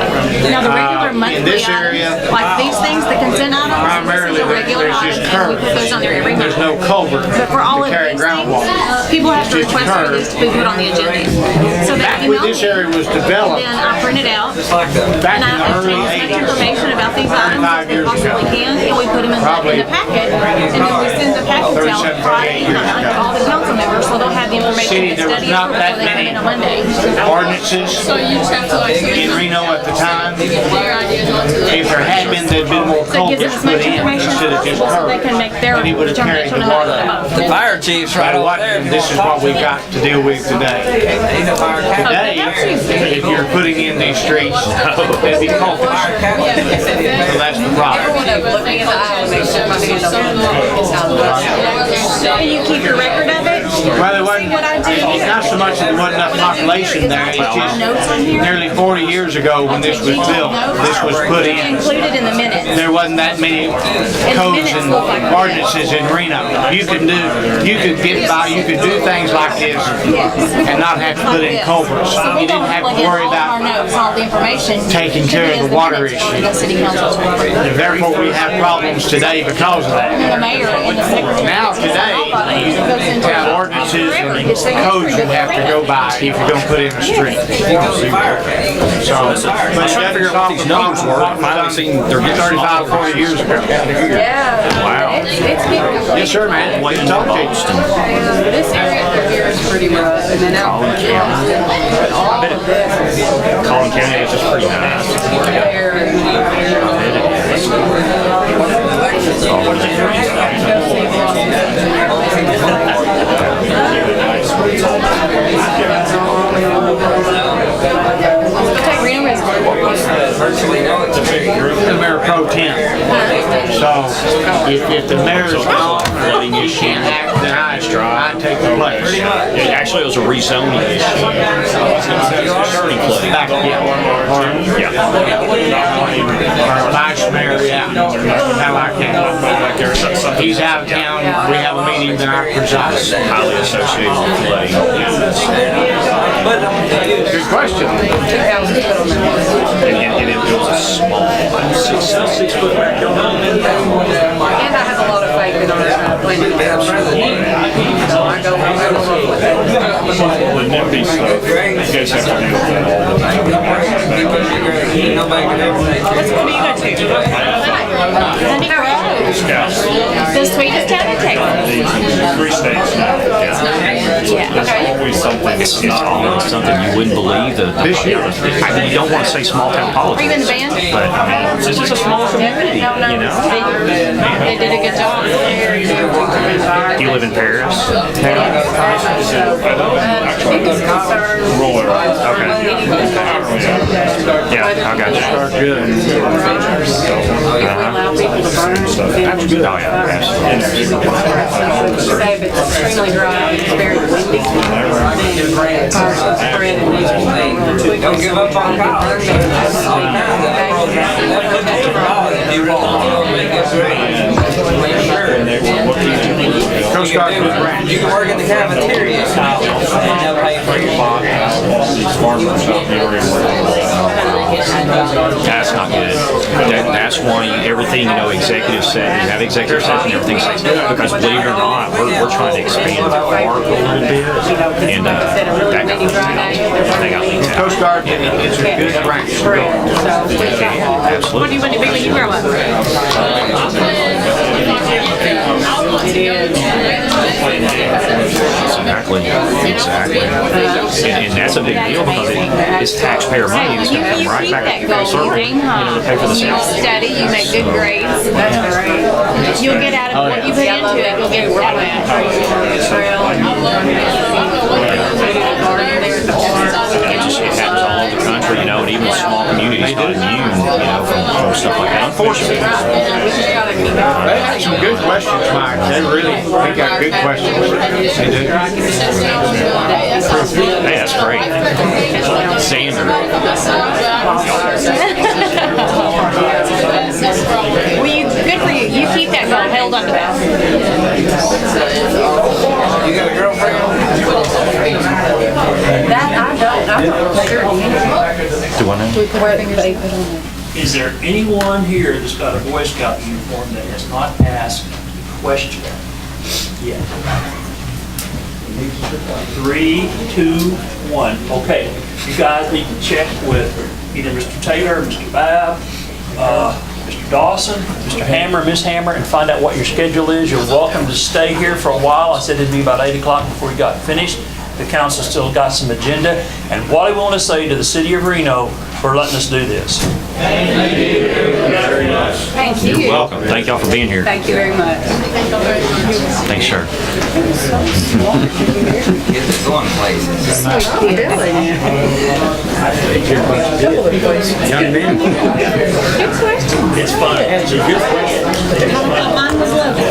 Now, the regular in monthly this area, items, like these things, the consent items, primarily this is a regular there's item, just and we put those on there every There's month. no culvert But for all to of carry these things, groundwater. people have to Just a request for curve. this to be put on the agenda. So they Back email when this me, area was and developed, then I print it out, back and in the I early obtain as much 80s, information about these items as 5 we years ago. possibly can, and we put them in Probably the packet, and then we send the packets out 37, Friday 38 years night to ago. all the council members, so they'll have the information City, to there was study it not before that they come many in on Monday. ordinances in Reno at the time. If there had been, there'd been more So it gives them culverts as put much in information as instead of just possible so they curves. can make their And he would have carried determination the on water how out. to The vote. fire chief's right But over what, there. this is what we got to deal with today. He's a fire captain. Today, if you're putting in these streets, it'd be culverts. Fire captain. So that's the problem. Look me in the eye and make sure my hand on it. And you keep your record of it, Well, it wasn't, it's not so much that there wasn't enough population there, it's just nearly 40 years ago when this was built, this was put in. Included in the minutes. There wasn't that many codes and ordinances in Reno. You could get by, you could do things like this and not have to put in culverts. You didn't have to worry about all the information. taking care of the water issue. And therefore, we have problems today because of that. The mayor and the secretary. Now, today, you have ordinances and codes you have to go by if you're going to put in a street. So, but it doesn't solve the problem. Finally seen they're getting 35, 40 years ago. Yeah. Wow. It's getting. Yes, sir, man. Way in Talk to you. Boston. This area up here is pretty rough, and then out there, all of this. Collin County is just pretty nice. Oh, what is it? The mayor pro tem. So, if the mayor's gone, you can't act, then I take the place. Actually, it was a rezoning issue. Back, Our vice mayor, how I can. He's out of town, we have a meeting, then I preside. Highly associated with flooding. Good question. And it was a small, 6 foot backyard. And I have a lot of faith in our planning. So I go with that. The NIMBY stuff, you guys have to deal with that all the time. Scouts. The sweetest town in Texas. The 3 states now. There's always something. It's always something you wouldn't believe. You don't want to say small town Are you in politics, the band? but I mean, this is a small community, you know? They did a good job. Do you live in Paris? Biggest concern. Okay. Yeah, I got you. Good. If we allow people to burn, then Oh, yeah, absolutely. say if it's extremely dry, it's very windy, fires will spread and they can burn quickly. Don't give up on college. Coast Guard was ranch. You can work in the cafeteria. And they'll pay for your box. That's not good. That's why everything, executive session, you have executive session, everything stays, because believe it or not, we're trying to expand the park a little bit, and that got leaked out. Coast Guard, it's a good ranch. Absolutely. What do you want to be when you grow up? Exactly. And that's a big deal because it's taxpayer money that's going to come right back up full circle, to pay for the You sales. study, you make good grades. That's great. You'll get out of what you put into it, you'll get right back. It happens all over the country, and even a small community is not immune, from stuff like that, unfortunately. They had some good questions, Mike. They got good questions. They do. Hey, that's great. Sander. Good for you. You keep that goal held on to that. You got a girlfriend? That I don't, I'm not sure. Do I know? Where they put on it. Is there anyone here that's got a Boy Scout uniform that has not asked a question yet? 3, 2, 1. Okay, you guys need to check with either Mr. Taylor, Mr. Babb, Mr. Dawson, Mr. Hammer, Miss Hammer, and find out what your schedule is. You're welcome to stay here for a while. I said it'd be about 8 o'clock before we got finished. The council still got some agenda. And what I want to say to the city of Reno for letting us do this. Thank you. You're welcome. Thank y'all for being here. Thank you very much. Thanks, sir. Get it going places. Young men. It's fun. It's a good question. Mine was lovely.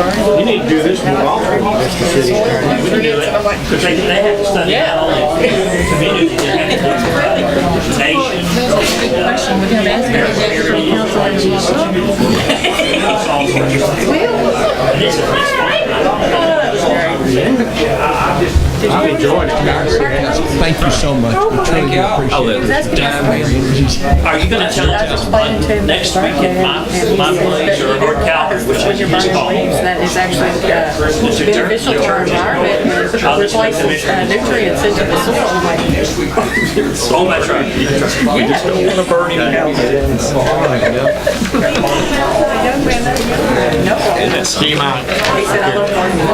You need to do this more often. That's the city attorney. We can do it, because they have to study not only community, they have to study nation. Question, we have asked for I've enjoyed it, guys. Thank you so much. We truly do appreciate it. Are you gonna tell us next week at my place or Calvary, which is his call? That is actually beneficial to our environment and replaces nutrients into the soil. Oh, that's right. We just don't want to burn him out. See you, Mike. He said, I love gardening.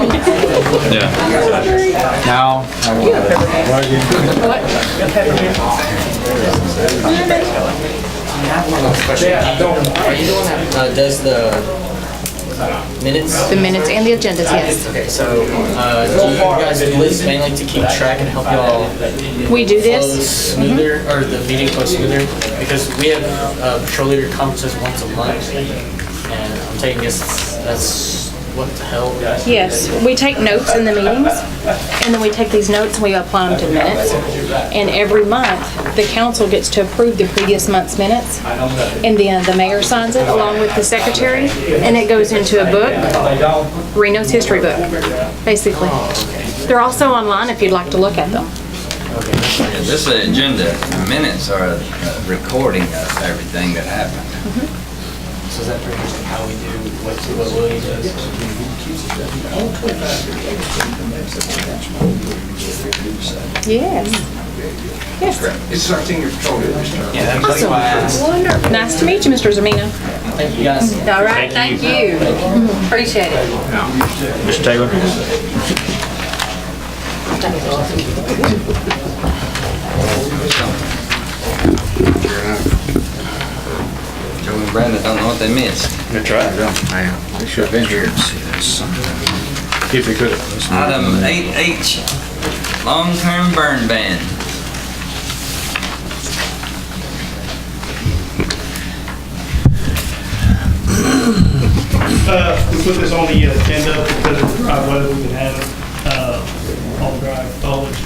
Yeah. No. Does the minutes? The minutes and the agendas, yes. Okay, so do you guys do this mainly to keep track and help y'all We do close this. smoother, or the meeting close smoother? Because we have patrol leader conferences once a month, and I'm taking this, that's what the hell, guys? Yes, we take notes in the meetings, and then we take these notes and we apply them to minutes. And every month, the council gets to approve the previous month's minutes, and then the mayor signs it along with the secretary, and it goes into a book, Reno's history book, basically. They're also online if you'd like to look at them. Yeah, this agenda minutes are a recording of everything that happened. So is that pretty much how we do what Willie does? Yes. Yes. It's our senior patrol leader's turn. Yeah, that's why I asked. Wonderful. Nice to meet you, Mr. Zamino. Thank you, guys. All right, thank you. Appreciate it. Mr. Taylor? Joe and Brandon don't know what they missed. That's right. They should have been here. If they could have. Item 8H, long-term burn ban. We put this on the agenda because of the dry weather we've been having, on the drive college.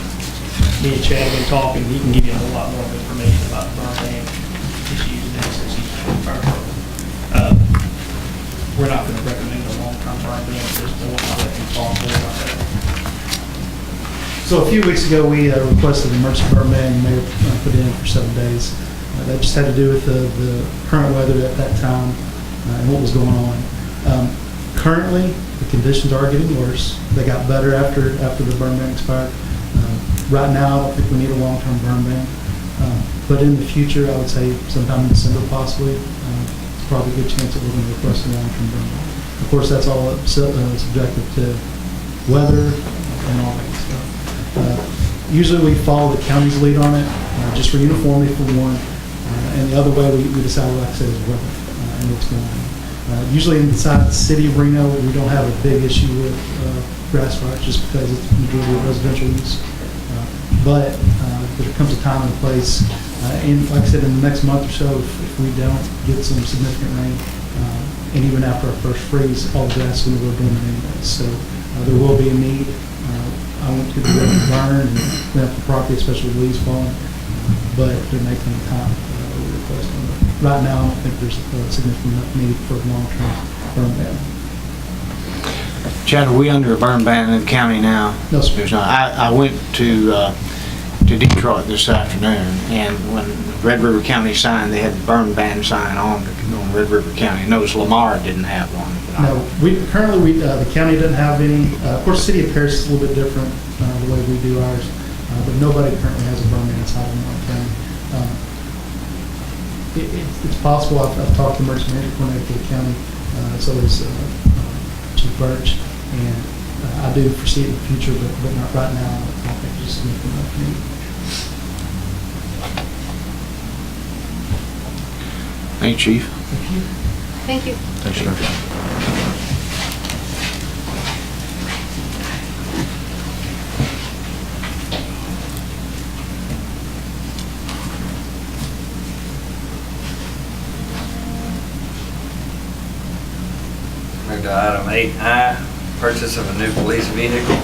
Me and Chad have been talking, he can give you a whole lot more information about the burn ban issues and since he's first. We're not gonna recommend a long-term burn ban at this point, I'll let you talk more about that. So a few weeks ago, we requested an emergency burn ban, and Mayor put it in for 7 days. That just had to do with the current weather at that time and what was going on. Currently, the conditions are getting worse. They got better after the burn ban expired. Right now, I don't think we need a long-term burn ban. But in the future, I would say sometime in December possibly, it's probably a good chance that we're going to request a long-term burn ban. Of course, that's all subjective to weather and all that stuff. Usually we follow the county's lead on it, just for uniformity for one. And the other way we decide, like I said, is weather and what's going on. Usually inside the city of Reno, we don't have a big issue with grass fires just because it's majority of residential use. But there comes a time and a place, and like I said, in the next month or so, if we don't get some significant rain, and even after our first freeze, all the grass is going to go dormant anyway. So there will be a need. I want to be ready to burn and clean up the property, especially with leaves falling. But there may come a time we request them. Right now, I don't think there's a significant enough need for a long-term burn ban. Chad, are we under a burn ban in the county now? No, sir. There's not. I went to Detroit this afternoon, and when Red River County signed, they had the burn ban sign on Red River County. Notice Lamar didn't have one. No, currently the county doesn't have any. Of course, the city of Paris is a little bit different the way we do ours, but nobody currently has a burn ban sign in our county. It's possible. I've talked to emergency management coordinator for the county, so is Chief Birch, and I do foresee it in the future, but not right now. I don't think there's significant enough need. Thank you, Chief. Thank you. Thanks, sir. Move to item 8I, purchase of a new police vehicle.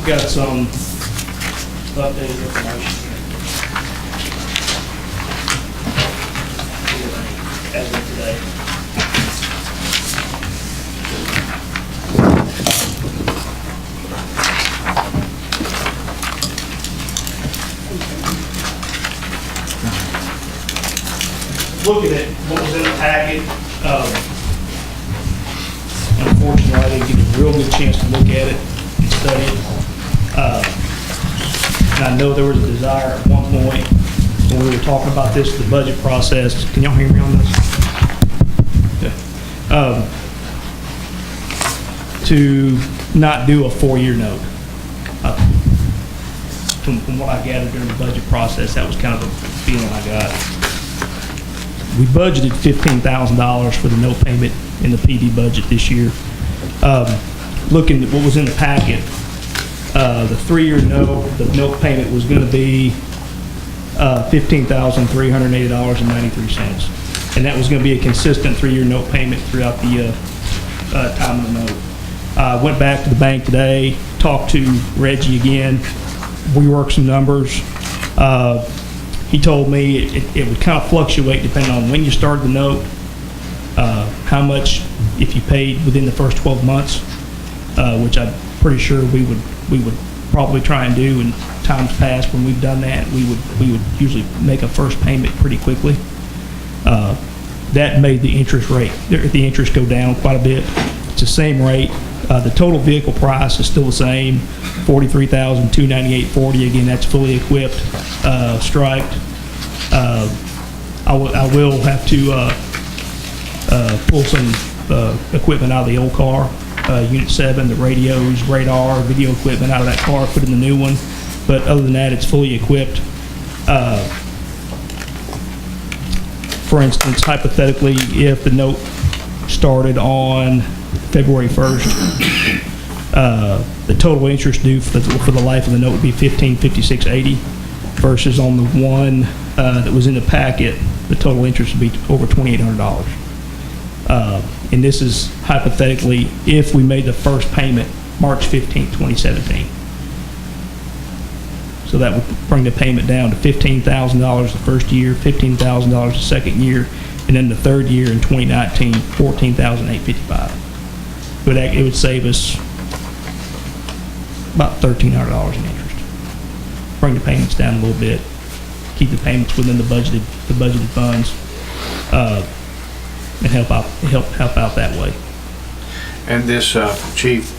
Got some updated information here. As of today. Looking at what was in the packet, unfortunately, I didn't get a real good chance to look at it and study it. And I know there was a desire at one point when we were talking about this, the budget process. Can y'all hear me on this? Yeah. To not do a 4-year note. From what I gathered during the budget process, that was kind of the feeling I got. We budgeted $15,000 for the note payment in the PD budget this year. Looking at what was in the packet, the 3-year note, the note payment was going to be $15,380.93. And that was going to be a consistent 3-year note payment throughout the time of the note. I went back to the bank today, talked to Reggie again, reworked some numbers. He told me it would kind of fluctuate depending on when you started the note, how much if you paid within the first 12 months, which I'm pretty sure we would probably try and do in times past when we've done that. We would usually make a first payment pretty quickly. That made the interest go down quite a bit. It's the same rate. The total vehicle price is still the same, $43,298.40. Again, that's fully equipped, striped. I will have to pull some equipment out of the old car, Unit 7, the radios, radar, video equipment out of that car, put in the new one. But other than that, it's fully equipped. For instance, hypothetically, if the note started on February 1st, the total interest due for the life of the note would be $1,556.80 versus on the one that was in the packet, the total interest would be over $2,800. And this is hypothetically if we made the first payment March 15, 2017. So that would bring the payment down to $15,000 the first year, $15,000 the second year, and then the third year in 2019, $14,855. But it would save us about $1,300 in interest. Bring the payments down a little bit, keep the payments within the budgeted funds, and help out that way. And this, Chief,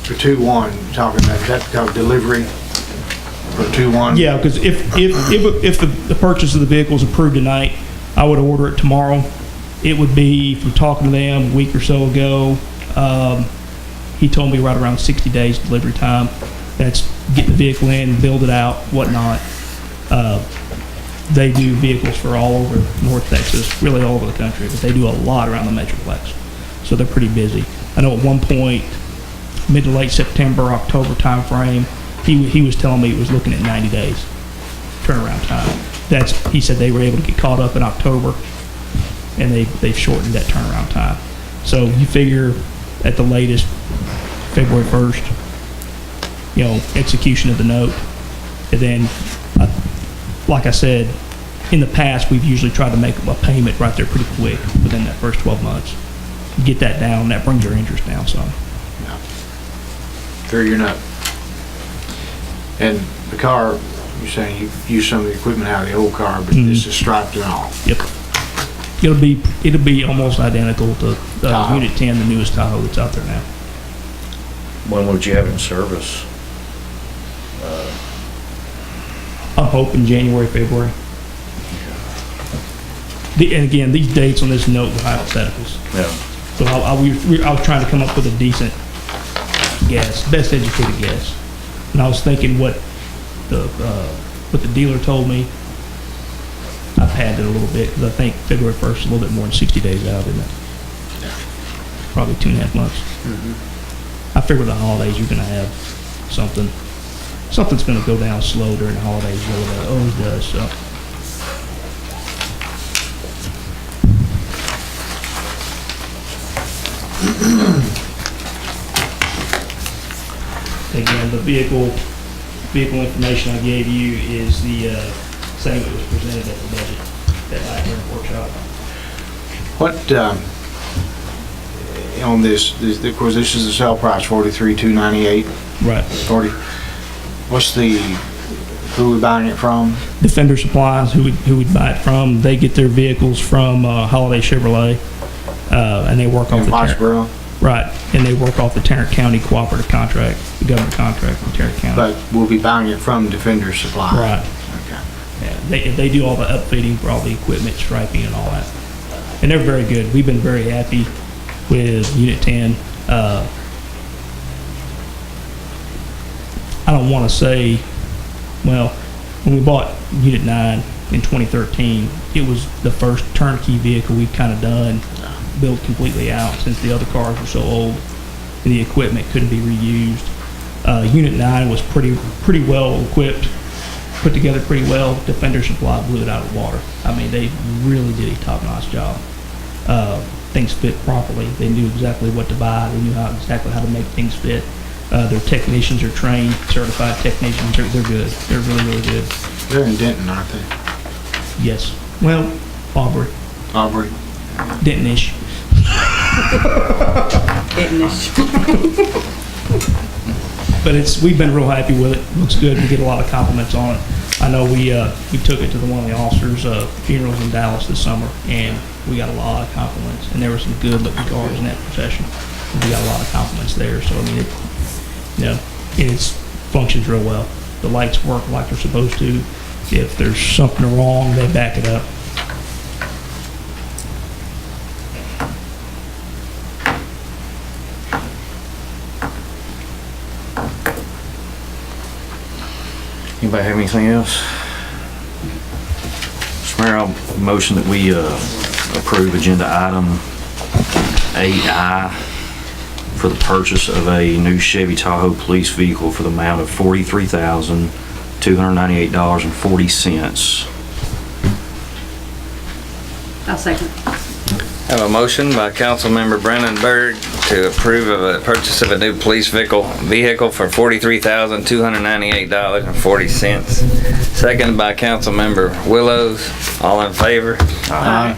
for 2-1, talking about, is that called delivery for 2-1? Yeah, because if the purchase of the vehicle is approved tonight, I would order it tomorrow. It would be, from talking to them a week or so ago, he told me right around 60 days delivery time. That's getting the vehicle in, build it out, whatnot. They do vehicles for all over North Texas, really all over the country, but they do a lot around the Metroplex. So they're pretty busy. I know at one point, mid to late September, October time frame, he was telling me it was looking at 90 days turnaround time. He said they were able to get caught up in October, and they've shortened that turnaround time. So you figure at the latest February 1st, execution of the note, and then like I said, in the past we've usually tried to make a payment right there pretty quick within that first 12 months. Get that down, that brings your interest down some. Yeah. Through your note. And the car, you're saying you use some of the equipment out of the old car, but this is striped and all. Yep. It'll be almost identical to Unit 10, the newest Tahoe that's out there now. When would you have it in service? I'm hoping January, February. And again, these dates on this note were hypotheticals. Yeah. So I was trying to come up with a decent guess, best educated guess. And I was thinking what the dealer told me. I padded it a little bit because I think February 1st is a little bit more than 60 days out, isn't it? probably 2.5 months. I figure the holidays you're gonna have something. Something's gonna go down slow during the holidays, really, that always does, so. Again, the vehicle information I gave you is the same that was presented at the budget, that Latin workshop. What, on this, of course, this is the sale price, $43,298. Right. What's who we buying it from? Defender Supplies, who we'd buy it from, they get their vehicles from Holiday Chevrolet, and they work off In Foxborough? Right, and they work off the Tarrant County cooperative contract, the government contract from Tarrant County. But we'll be buying it from Defender Supply? Right. Okay. Yeah, they do all the upfitting for all the equipment, striping and all that. And they're very good. We've been very happy with Unit 10. I don't want to say, well, when we bought Unit 9 in 2013, it was the first turnkey vehicle we've kind of done, built completely out, since the other cars were so old and the equipment couldn't be reused. Unit 9 was pretty well equipped, put together pretty well. Defender Supply blew it out of the water. I mean, they really did a top-notch job. Things fit properly. They knew exactly what to buy. They knew exactly how to make things fit. Their technicians are trained, certified technicians. They're good. They're really, really good. They're in Denton, aren't they? Yes. Well, Aubrey. Aubrey. Denton-ish. But we've been real happy with it. Looks good. We get a lot of compliments on it. I know we took it to one of the officers' funerals in Dallas this summer, and we got a lot of compliments. And there were some good-looking cars in that procession. We got a lot of compliments there. So I mean, it functions real well. The lights work like they're supposed to. If there's something wrong, they back it up. Anybody have anything else? Mr. Mayor, I'll motion that we approve agenda item 8I for the purchase of a new Chevy Tahoe police vehicle for the amount of $43,298.40. I'll second. Have a motion by Councilmember Brennan Berg to approve of a purchase of a new police vehicle for $43,298.40. Second by Councilmember Willows. All in favor? Aye.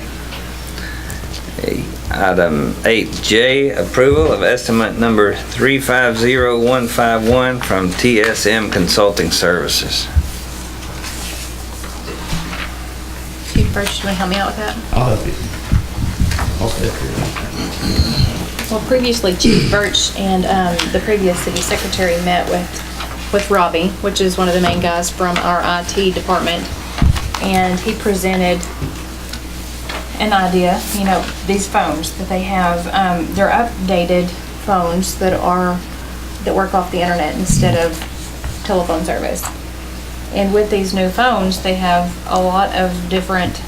Item 8J, approval of estimate number 350151 from TSM Consulting Services. Chief Birch, you want to help me out with that? I'll help you. Well, previously Chief Birch and the previous city secretary met with Robbie, which is one of the main guys from our IT department, and he presented an idea. You know, these phones that they have, they're updated phones that work off the internet instead of telephone service. And with these new phones, they have a lot of different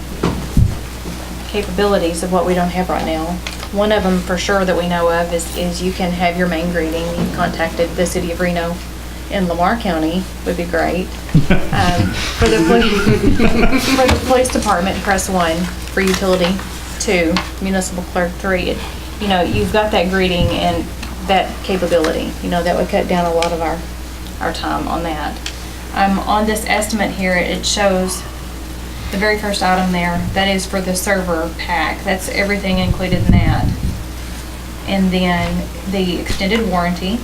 capabilities of what we don't have right now. One of them for sure that we know of is you can have your main greeting. You've contacted the city of Reno in Lamar County, would be great. For the police department, press 1. For utility, 2. Municipal clerk, 3. You know, you've got that greeting and that capability. You know, that would cut down a lot of our time on that. On this estimate here, it shows the very first item there, that is for the server pack. That's everything included in that. And then the extended warranty.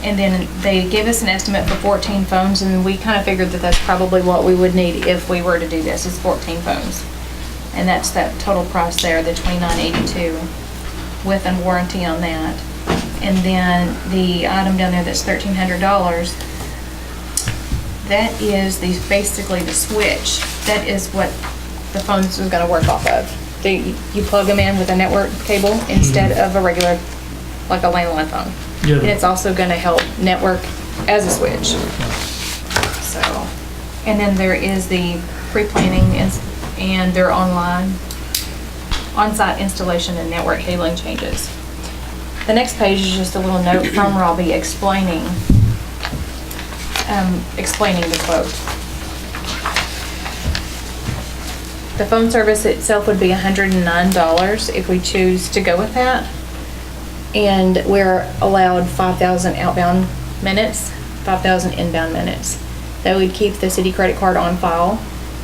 And then they gave us an estimate for 14 phones, and we kind of figured that that's probably what we would need if we were to do this, is 14 phones. And that's that total price there, the $29.82 with a warranty on that. And then the item down there that's $1,300, that is basically the switch. That is what the phones is going to work off of. You plug them in with a network cable instead of a regular, like a landline phone. Yeah. And it's also going to help network as a switch. So, and then there is the pre-planning and their on-site installation and network cabling changes. The next page is just a little note from Robbie explaining the quote. The phone service itself would be $109 if we choose to go with that. And we're allowed 5,000 outbound minutes, 5,000 inbound minutes. That would keep the city credit card on file.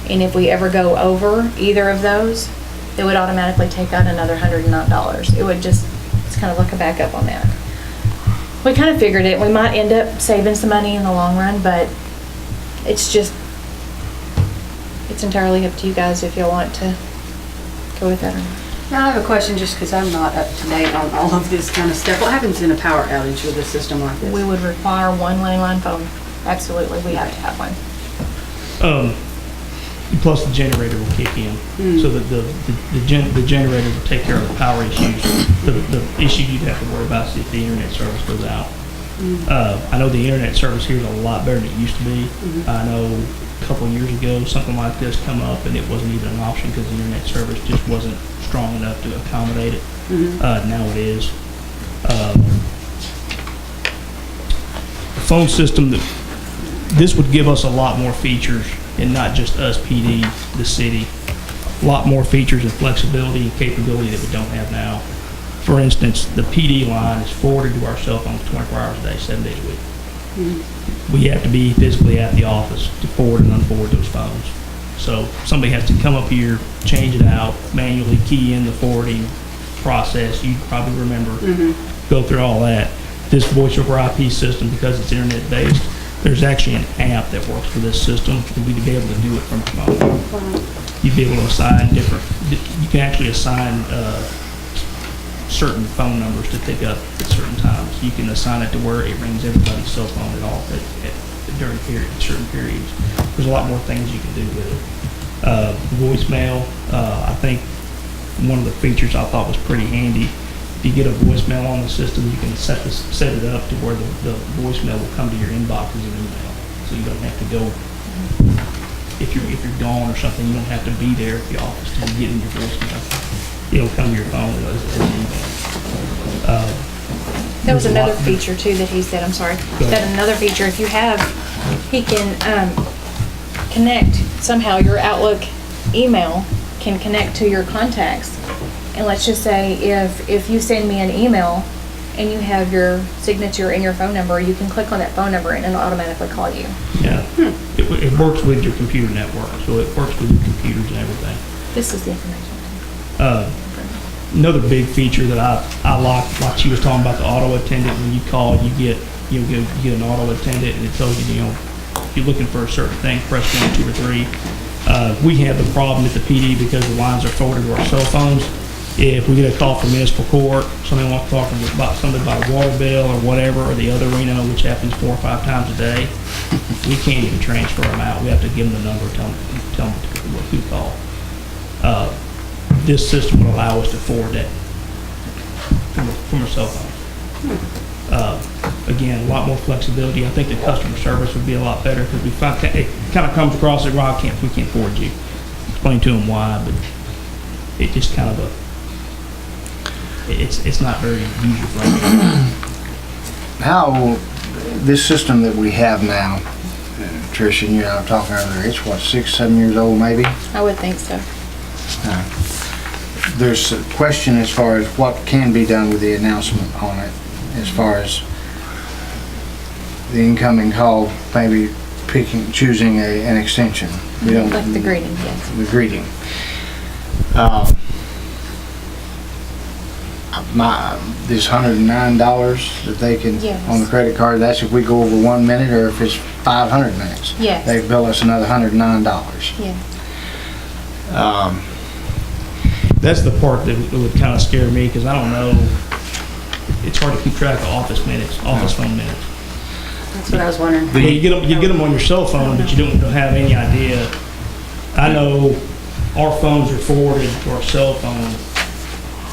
And if we ever go over either of those, it would automatically take out another $109. It would just, it's kind of like a backup on that. We kind of figured it. We might end up saving some money in the long run, but it's just, it's entirely up to you guys if you want to go with that or not. Now, I have a question just because I'm not up to date on all of this kind of stuff. What happens in a power outage with a system like this? We would require one landline phone. Absolutely, we have to have one. Plus the generator will kick in, so that the generator will take care of the power issues. The issue you'd have to worry about is if the internet service goes out. I know the internet service here is a lot better than it used to be. I know a couple of years ago something like this come up and it wasn't even an option because the internet service just wasn't strong enough to accommodate it. Now it is. The phone system, this would give us a lot more features, and not just us, PD, the city. A lot more features and flexibility and capability that we don't have now. For instance, the PD line is forwarded to our cell phones 24 hours a day, 7 days a week. We have to be physically at the office to forward and unforward those phones. So somebody has to come up here, change it out, manually key in the forwarding process. You probably remember, go through all that. This voice over IP system, because it's internet based, there's actually an app that works for this system, and we'd be able to do it from your phone. You'd be able to assign you can actually assign certain phone numbers to pick up at certain times. You can assign it to where it rings everybody's cell phone at all during certain periods. There's a lot more things you can do with it. Voicemail, I think one of the features I thought was pretty handy. If you get a voicemail on the system, you can set it up to where the voicemail will come to your inbox as an email. So you don't have to go, if you're gone or something, you don't have to be there at the office to get in your voicemail. It'll come to your phone as an email. There was another feature too that he said, I'm sorry, that another feature, if you have, he can connect, somehow your Outlook email can connect to your contacts. And let's just say if you send me an email and you have your signature and your phone number, you can click on that phone number and it'll automatically call you. Yeah, it works with your computer network, so it works with your computers and everything. This is the information. Another big feature that I like she was talking about the auto attendant. When you call, you get an auto attendant, and it tells you, if you're looking for a certain thing, press 1, 2, or 3. We have the problem at the PD because the lines are forwarded to our cell phones. If we get a call from municipal court, somebody wants to talk about something about a water bill or whatever, or the other Reno, which happens 4 or 5 times a day, we can't even transfer them out. We have to give them the number, tell them who to call. This system would allow us to forward that from a cell phone. Again, a lot more flexibility. I think the customer service would be a lot better because we find it kind of comes across that, well, we can't forward you. Explain to them why, but it just kind of it's not very user friendly. How, this system that we have now, Tricia and you and I were talking earlier, it's what, 6, 7 years old maybe? I would think so. There's a question as far as what can be done with the announcement on it, as far as the incoming call, maybe choosing an extension. We don't, like the greeting, yes. The greeting. This $109 that they can, Yes. on the credit card, that's if we go over 1 minute or if it's 500 minutes. Yes. They bill us another $109. Yeah. That's the part that would kind of scare me because I don't know. It's hard to keep track of office phone minutes. That's what I was wondering. You get them on your cell phone, but you don't have any idea. I know our phones are forwarded to our cell phone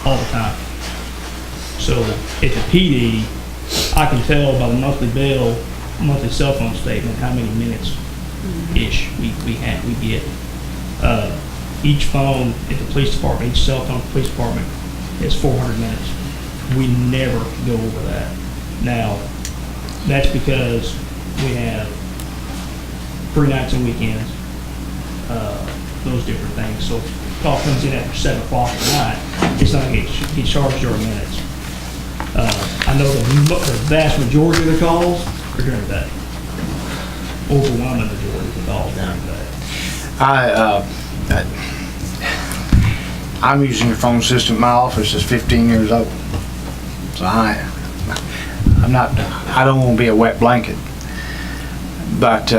all the time. So at the PD, I can tell by the monthly bill, monthly cell phone statement, how many minutes-ish we get. Each phone at the police department, each cell phone at the police department is 400 minutes. we never go over that. Now, that's because we have free nights and weekends, those different things. So if a call comes in after 7 o'clock at night, it's not going to get charged during minutes. I know the vast majority of the calls are during the day. Overwhelming majority of the calls during the day. I'm using your phone system. My office is 15 years old. So I don't want to be a wet blanket. But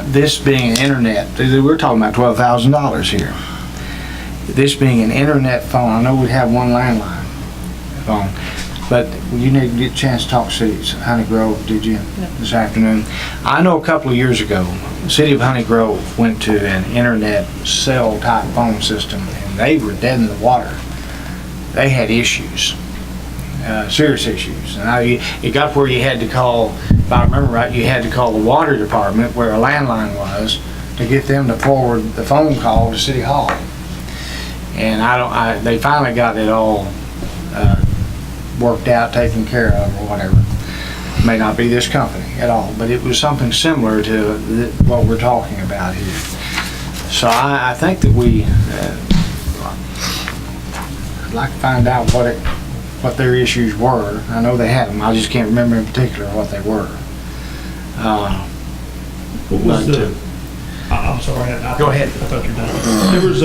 this being an internet, we're talking about $12,000 here. This being an internet phone, I know we have one landline phone, but you need to get a chance to talk to Honey Grove, did you, this afternoon? I know a couple of years ago, the city of Honey Grove went to an internet cell type phone system, and they were dead in the water. They had issues. Serious issues. And it got where you had to call, if I remember right, you had to call the water department where a landline was to get them to forward the phone call to City Hall. And they finally got it all worked out, taken care of, or whatever. It may not be this company at all, but it was something similar to what we're talking about here. So I think that I'd like to find out what their issues were. I know they had them. I just can't remember in particular what they were. What was I'm sorry. Go ahead. I thought you were done. There was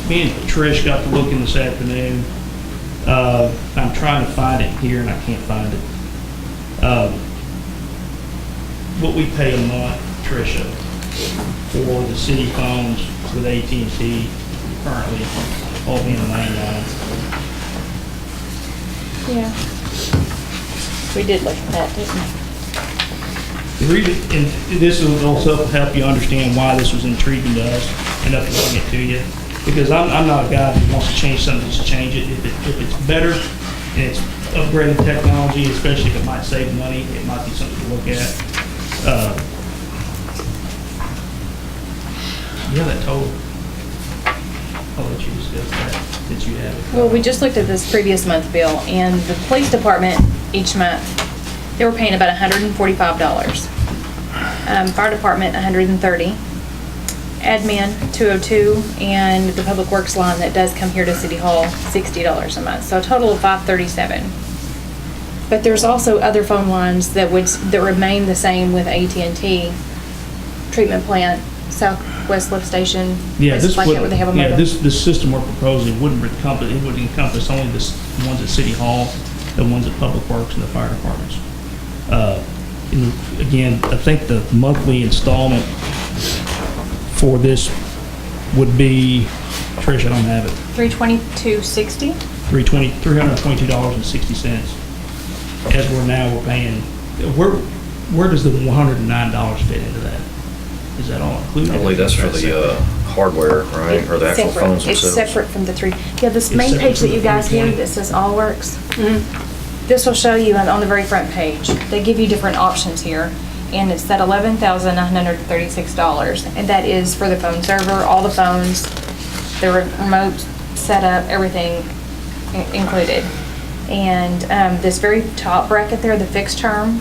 me and Trish got to looking this afternoon. I'm trying to find it here and I can't find it. What we pay a month, Trisha, for the city phones with AT&T currently, all being landlines. Yeah. We did look at that, didn't we? The reason, and this will also help you understand why this was intriguing to us, enough to bring it to you. Because I'm not a guy who wants to change something just to change it. If it's better and it's upgraded technology, especially if it might save money, it might be something to look at. Yeah, that total. I'll let you discuss that since you have it. Well, we just looked at this previous month bill, and the police department each month, they were paying about $145. Fire department, $130. Admin, $202, and the public works line that does come here to City Hall, $60 a month. So a total of $537. But there's also other phone lines that remain the same with AT&T, treatment plant, Southwest Lift Station, places like that where they have a modem. This system we're proposing wouldn't encompass only the ones at City Hall, the ones at Public Works, and the fire departments. And again, I think the monthly installment for this would be, Trish, I don't have it. $322.60. $322.60. As we're paying, where does the $109 fit into that? Is that all included? I believe that's for the hardware, right, or the actual phones It's themselves. separate from the three. Yeah, this main page that you guys hear that says All Works, this will show you on the very front page. They give you different options here, and it's that $11,936, and that is for the phone server, all the phones, the remote setup, everything included. And this very top bracket there, the fixed term,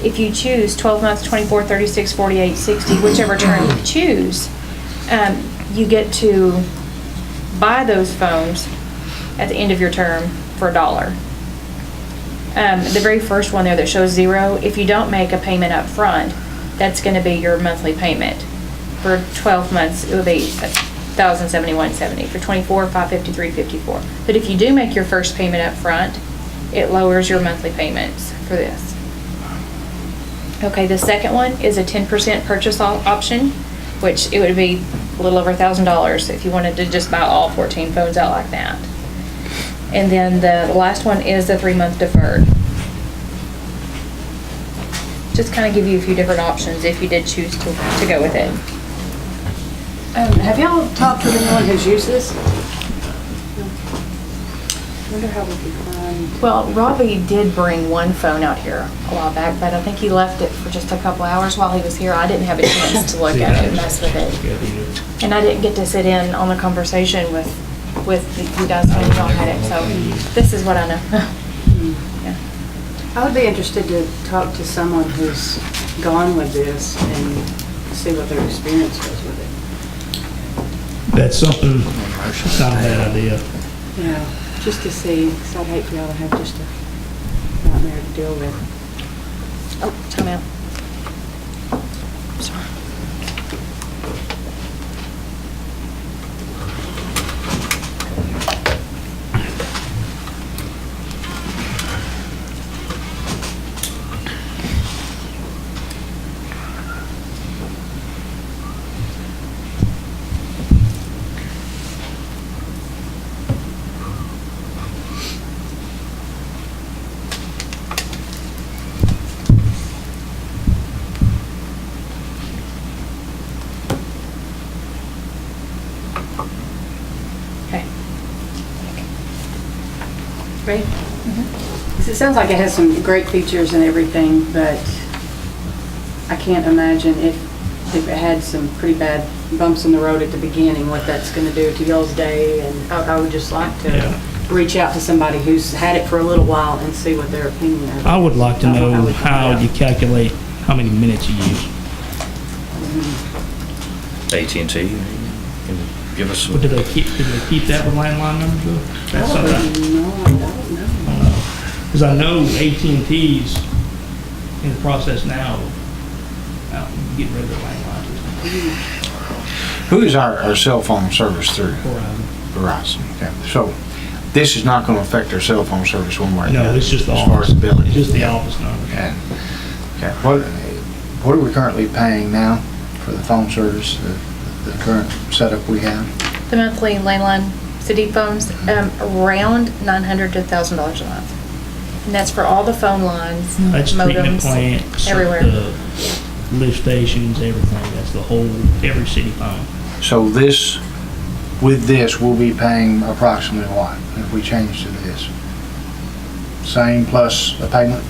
if you choose 12 months, 24, 36, 48, 60, whichever term you choose, you get to buy those phones at the end of your term for $1. The very first one there that shows 0, if you don't make a payment up front, that's going to be your monthly payment. For 12 months, it will be $1,071.70. For 24, $553.54. But if you do make your first payment up front, it lowers your monthly payments for this. Okay, the second one is a 10% purchase option, which it would be a little over $1,000 if you wanted to just buy all 14 phones out like that. And then the last one is the 3-month deferred. Just kind of give you a few different options if you did choose to go with it. Have y'all talked to anyone who's used this? I wonder how we could find. Well, Robbie did bring one phone out here a while back, but I think he left it for just a couple hours while he was here. I didn't have a chance to look at it and mess with it. And I didn't get to sit in on the conversation with with you guys when y'all had it, so this is what I know. I would be interested to talk to someone who's gone with this and see what their experience was with it. That's something, it's not a bad idea. Yeah, just to see, because I'd hate for y'all to have just a nightmare to deal with. Oh, time out. Sorry. Ready? It sounds like it has some great features and everything, but I can't imagine if it had some pretty bad bumps in the road at the beginning, what that's going to do to y'all's day. And I would just like to reach out to somebody who's had it for a little while and see what their opinion is. I would like to know how you calculate how many minutes you use. AT&T, can give us some. But did they keep that with landline numbers though? That's something. No, I don't know. Because I know AT&T's in the process now of getting rid of their landlines. Who is our cell phone service through? Verizon. Verizon. Okay. So this is not going to affect our cell phone service one way or the No, other, it's just the as far office. as the billing. It's just the office number. Okay. Okay. What are we currently paying now for the phone service, the current setup we have? The monthly landline city phones, around $900 to $1,000 a month. And that's for all the phone lines, That's treatment modems, plants, everywhere. the lift stations, everything. That's the whole, every city phone. So this, with this, we'll be paying approximately what if we change to this? Same plus a payment?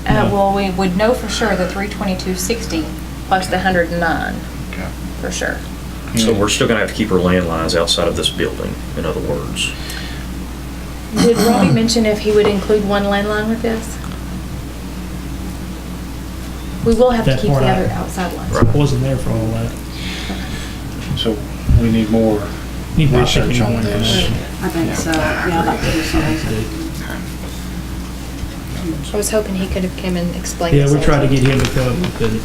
Well, we would know for sure the $322.60 plus the $109, Okay. for sure. So we're still gonna have to keep our landlines outside of this building, in other words. Did Robbie mention if he would include one landline with this? We will have to That keep the part other I- outside lines. I wasn't there for all that. So we need more Need more research on technical this. information. I think so. Yeah, I'd like to do something. I was hoping he could have come and explained Yeah, this. we tried to get him to come, we couldn't.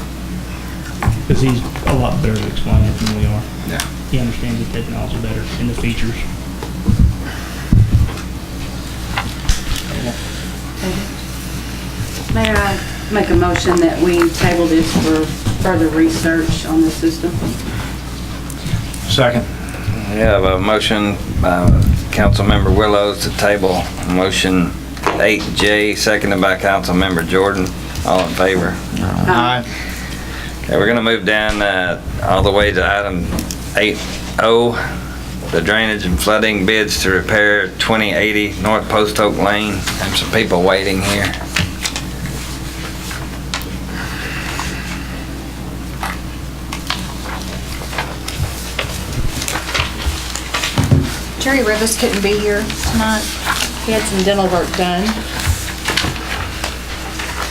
Because he's a lot better at explaining it than we are. Yeah. He understands the technology better and the features. May I make a motion that we table this for further research on the system? Second. We have a motion by Councilmember Willows to table motion 8J, seconded by Councilmember Jordan. All in favor? Aye. Okay, we're gonna move down all the way to item 8O, the drainage and flooding bids to repair 2080 North Post Oak Lane. Have some people waiting here. Jerry Rivers couldn't be here tonight. He had some dental work done.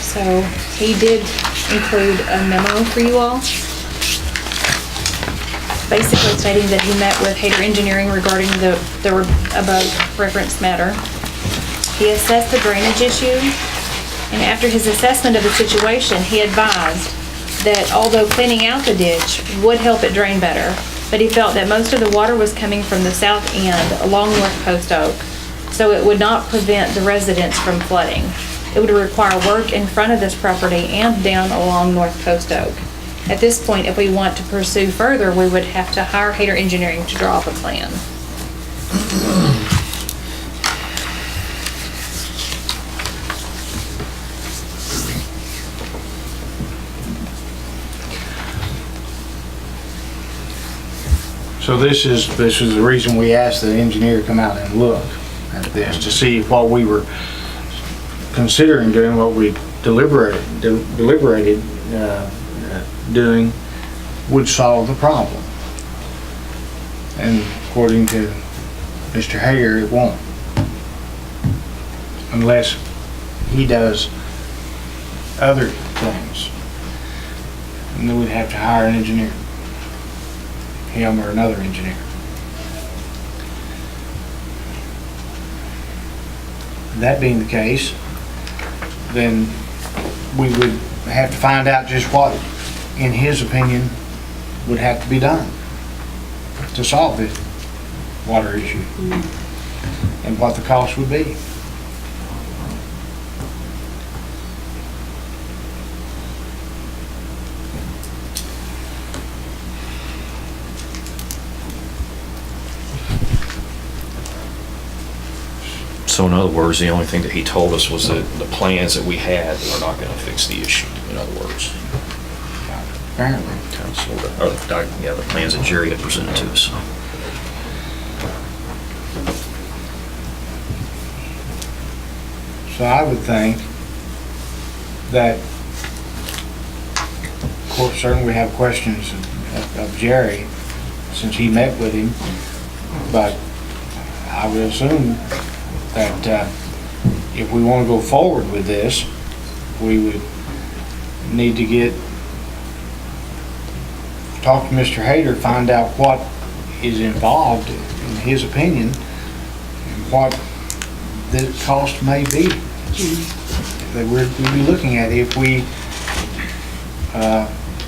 So he did include a memo for you all, basically stating that he met with Hayter Engineering regarding the above referenced matter. He assessed the drainage issue, and after his assessment of the situation, he advised that although cleaning out the ditch would help it drain better, but he felt that most of the water was coming from the south end along North Post Oak, so it would not prevent the residents from flooding. It would require work in front of this property and down along North Post Oak. At this point, if we want to pursue further, we would have to hire Hayter Engineering to draw up a plan. So this is the reason we asked the engineer to come out and look at this, to see if what we were considering doing, what we deliberated doing would solve the problem. And according to Mr. Hager, it won't. Unless he does other things. And then we'd have to hire an engineer. Him or another engineer. That being the case, then we would have to find out just what, in his opinion, would have to be done to solve this water issue and what the cost would be. So in other words, the only thing that he told us was that the plans that we had are not gonna fix the issue, in other words. Apparently. Kind of, sort of, or yeah, the plans that Jerry had presented to us. So I would think that, of course, certainly we have questions of Jerry since he met with him, but I would assume that if we want to go forward with this, we would need to talk to Mr. Hayter, find out what is involved in his opinion and what the cost may be that we'd be looking at if we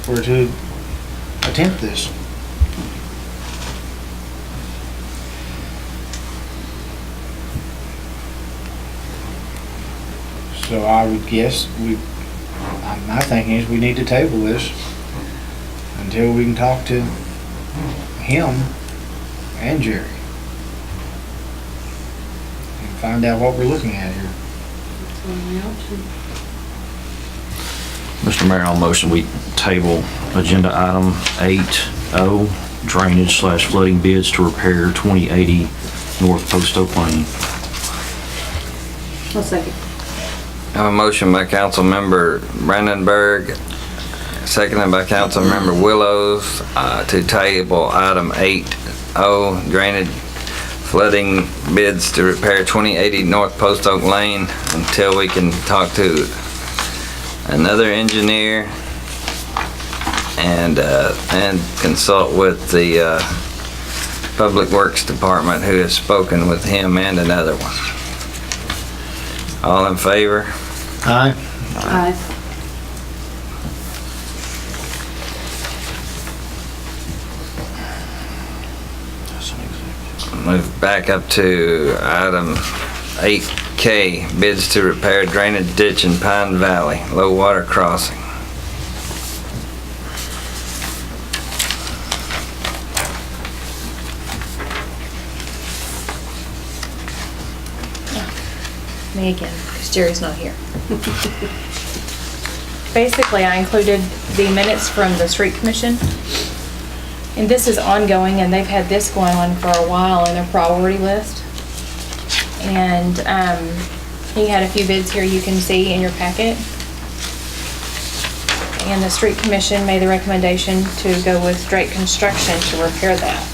were to attempt this. So I would guess my thinking is we need to table this until we can talk to him and Jerry and find out what we're looking at here. Mr. Mayor, I'll motion we table agenda item 8O, drainage/flooding bids to repair 2080 North Post Oak Lane. I'll second. I have a motion by Councilmember Brandenburg, seconded by Councilmember Willows, to table item 8O, drainage flooding bids to repair 2080 North Post Oak Lane until we can talk to another engineer and consult with the Public Works Department, who has spoken with him and another one. All in favor? Aye. Aye. Move back up to item 8K, bids to repair drainage ditch in Pine Valley, low water crossing. Me again, because Jerry's not here. Basically, I included the minutes from the street commission. And this is ongoing, and they've had this going on for a while in their priority list. And he had a few bids here you can see in your packet. And the street commission made the recommendation to go with Drake Construction to repair that.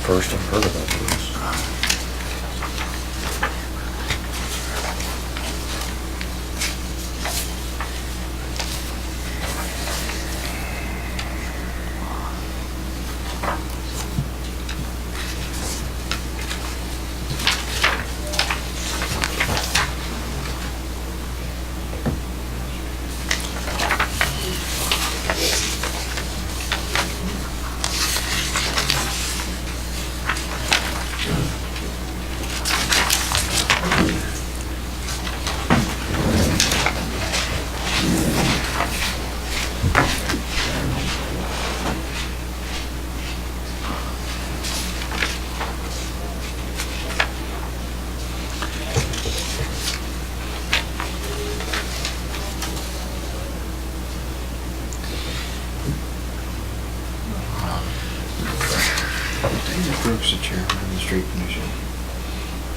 First I've heard about this.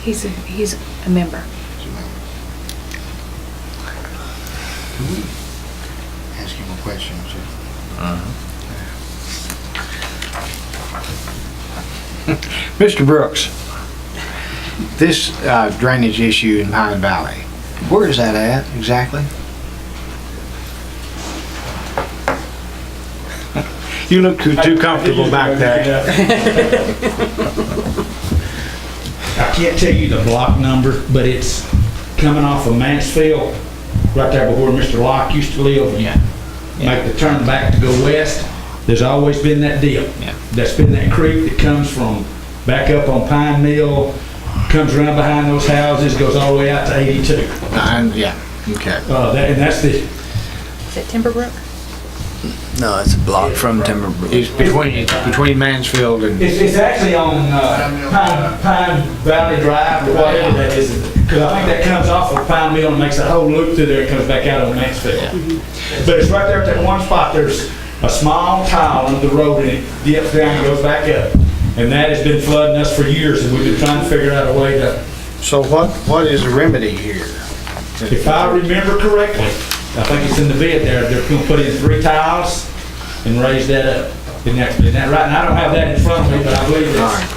He's a member. Ask him a question. Mr. Brooks, this drainage issue in Pine Valley, where is that at exactly? You look too comfortable back there. I can't tell you the block number, but it's coming off of Mansfield, right there where Mr. Locke used to live. Yeah. Make the turn back to go west. There's always been that deal. Yeah. That's been that creek that comes from back up on Pine Mill, comes around behind those houses, goes all the way out to 82. Yeah, okay. And that's the, Is it Timberbrook? No, it's a block from Timberbrook. It's between Mansfield and... it's actually on Pine Valley Drive or whatever that is. Because I think that comes off of Pine Mill and makes a whole loop through there and comes back out on Mansfield. But it's right there at that one spot. There's a small tile under the road and it dips down and goes back up. And that has been flooding us for years, and we've been trying to figure out a way to... So what is the remedy here? If I remember correctly, I think it's in the bid there, they're going to put in 3 tiles and raise that up. Isn't that right? And I don't have that in front of me, but I believe it's... All right.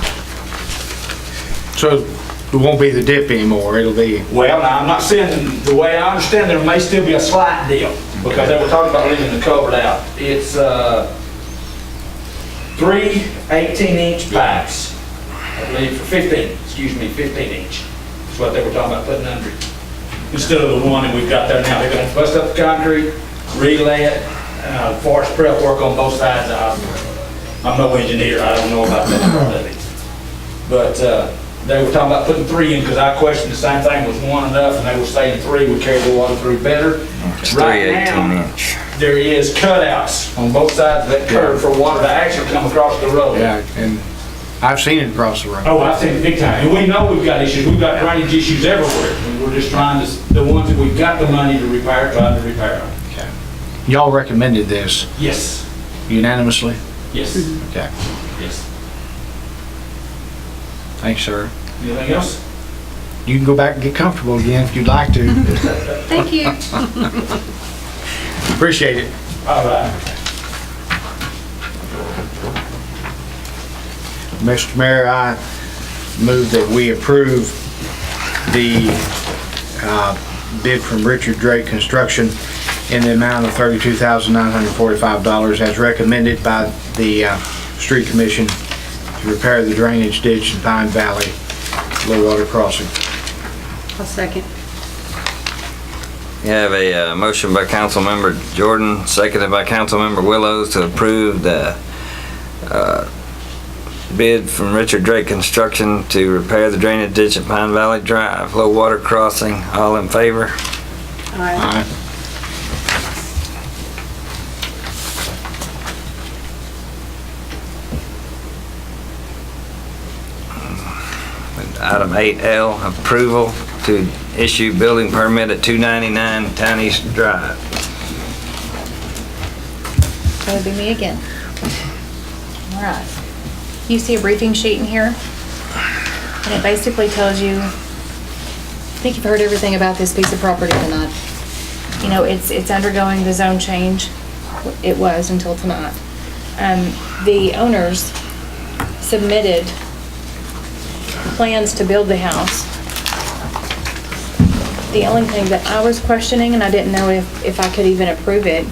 So it won't be the dip anymore, it'll be... Well, now, I'm not saying, the way I understand, there may still be a slight deal, because they were talking about leaving the culvert out. It's 3 18-inch pipes, I believe, for 15 inch. That's what they were talking about putting under it. Instead of the one that we've got there now. They're going to bust up the concrete, relay it, force prep work on both sides. I'm no engineer, I don't know about that part of it. But they were talking about putting 3 in, because I questioned the same thing, was 1 enough, and they were saying 3 would carry the water through better. It's Right 3 now, 18-inch. there is cutouts on both sides of that curve for water to actually come across the road. Yeah, and I've seen it across the road. Oh, I've seen it big time. And we know we've got issues. We've got drainage issues everywhere. And we're just trying to, the ones that we've got the money to repair, trying to repair them. Okay. Y'all recommended this Yes. unanimously? Yes. Okay. Yes. Thanks, sir. Anything else? You can go back and get comfortable again if you'd like to. Thank you. Appreciate it. All right. Mr. Mayor, I move that we approve the bid from Richard Drake Construction in the amount of $32,945 as recommended by the Street Commission to repair the drainage ditch in Pine Valley low water crossing. I'll second. You have a motion by Councilmember Jordan, seconded by Councilmember Willows to approve the bid from Richard Drake Construction to repair the drainage ditch at Pine Valley Drive, low water crossing. All in favor? Aye. Item 8L, approval to issue building permit at 299 Town East Drive. That would be me again. All right. You see a briefing sheet in here? And it basically tells you, I think you've heard everything about this piece of property tonight. You know, it's undergoing the zone change. It was until tonight. The owners submitted plans to build the house. The only thing that I was questioning, and I didn't know if I could even approve it,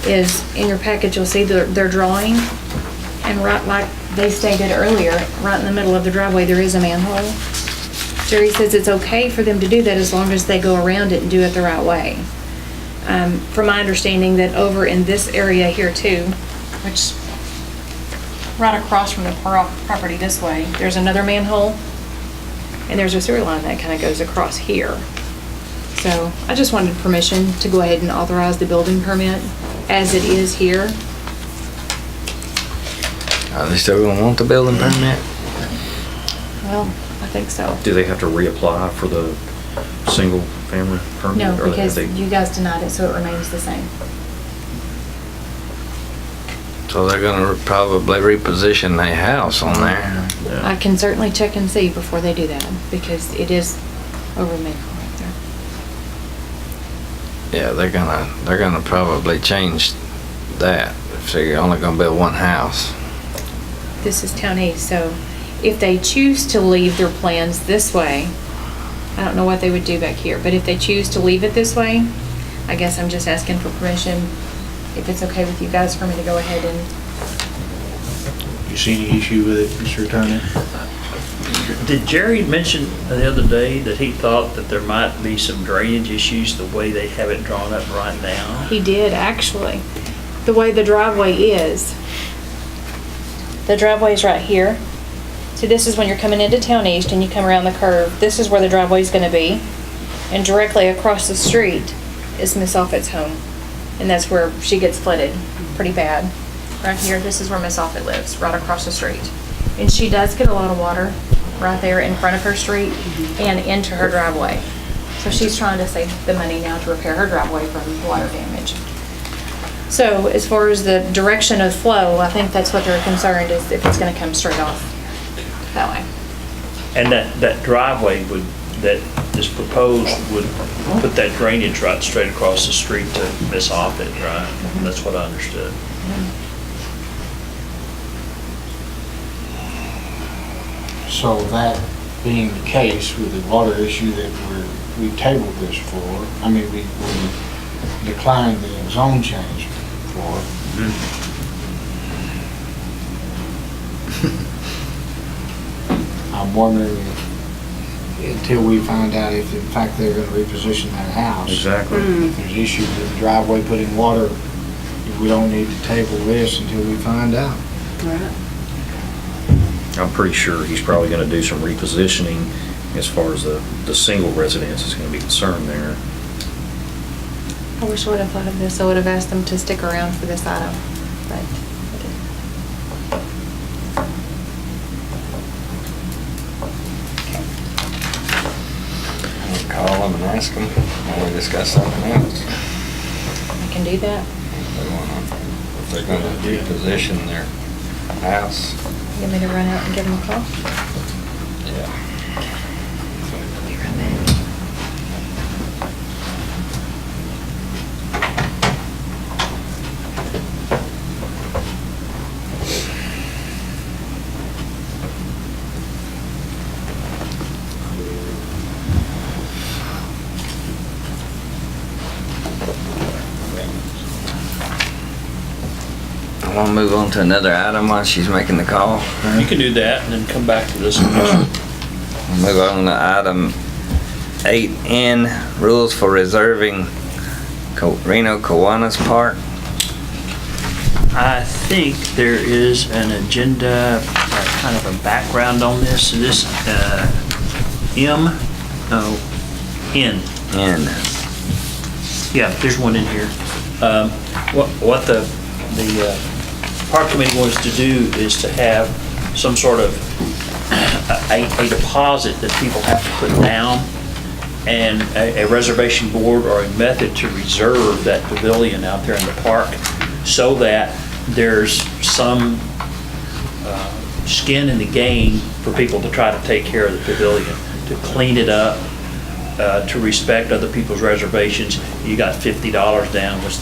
is in your package you'll see their drawing, and right like they stated earlier, right in the middle of the driveway there is a manhole. Jerry says it's okay for them to do that as long as they go around it and do it the right way. From my understanding that over in this area here too, which right across from the property this way, there's another manhole, and there's a sewer line that kind of goes across here. So I just wanted permission to go ahead and authorize the building permit as it is here. Are they still gonna want the building permit? Well, I think so. Do they have to reapply for the single family permit? No, or because they- you guys denied it, so it remains the same. So they're gonna probably reposition their house on there. I can certainly check and see before they do that, because it is over Maple right there. Yeah, they're gonna probably change that. So you're only gonna build one house. This is Town East, so if they choose to leave their plans this way, I don't know what they would do back here, but if they choose to leave it this way, I guess I'm just asking for permission, if it's okay with you guys, for me to go ahead and, You see any issue with it, Mr. Attorney? Did Jerry mention the other day that he thought that there might be some drainage issues the way they have it drawn up right now? he did actually. The way the driveway is right here. So this is when you're coming into Town East and you come around the curve. This is where the driveway is going to be. And directly across the street is Miss Offit's home. And that's where she gets flooded pretty bad. Right here, this is where Miss Offit lives, right across the street. And she does get a lot of water right there in front of her street and into her driveway. So she's trying to save the money now to repair her driveway from water damage. So as far as the direction of flow, I think that's what they're concerned, is if it's going to come straight off that way. And that driveway that is proposed would put that drainage right straight across the street to Miss Offit, right? That's what I understood. So that being the case with the water issue that we tabled this for, I mean, we declined the zone change for. I'm wondering until we find out if in fact they're gonna reposition that house. Exactly. If there's issues with the driveway putting water, if we don't need to table this until we find out. I'm pretty sure he's probably gonna do some repositioning as far as the single residence is gonna be concerned there. I wish I would have thought of this. I would have asked them to stick around for this item, but I didn't. I'll call them and ask them while we discuss something else. I can do that. If they're gonna reposition their house. You want me to run out and give them a call? Yeah. I'll be right back. I wanna move on to another item while she's making the call. You can do that and then come back to this one. We'll move on to item 8N, rules for reserving Reno Kiwanis Park. I think there is an agenda, kind of a background on this. This, N. Yeah, there's one in here. What the park committee wants to do is to have some sort of a deposit that people have to put down, and a reservation board or a method to reserve that pavilion out there in the park, so that there's some skin in the game for people to try to take care of the pavilion, to clean it up, to respect other people's reservations. You got $50 down was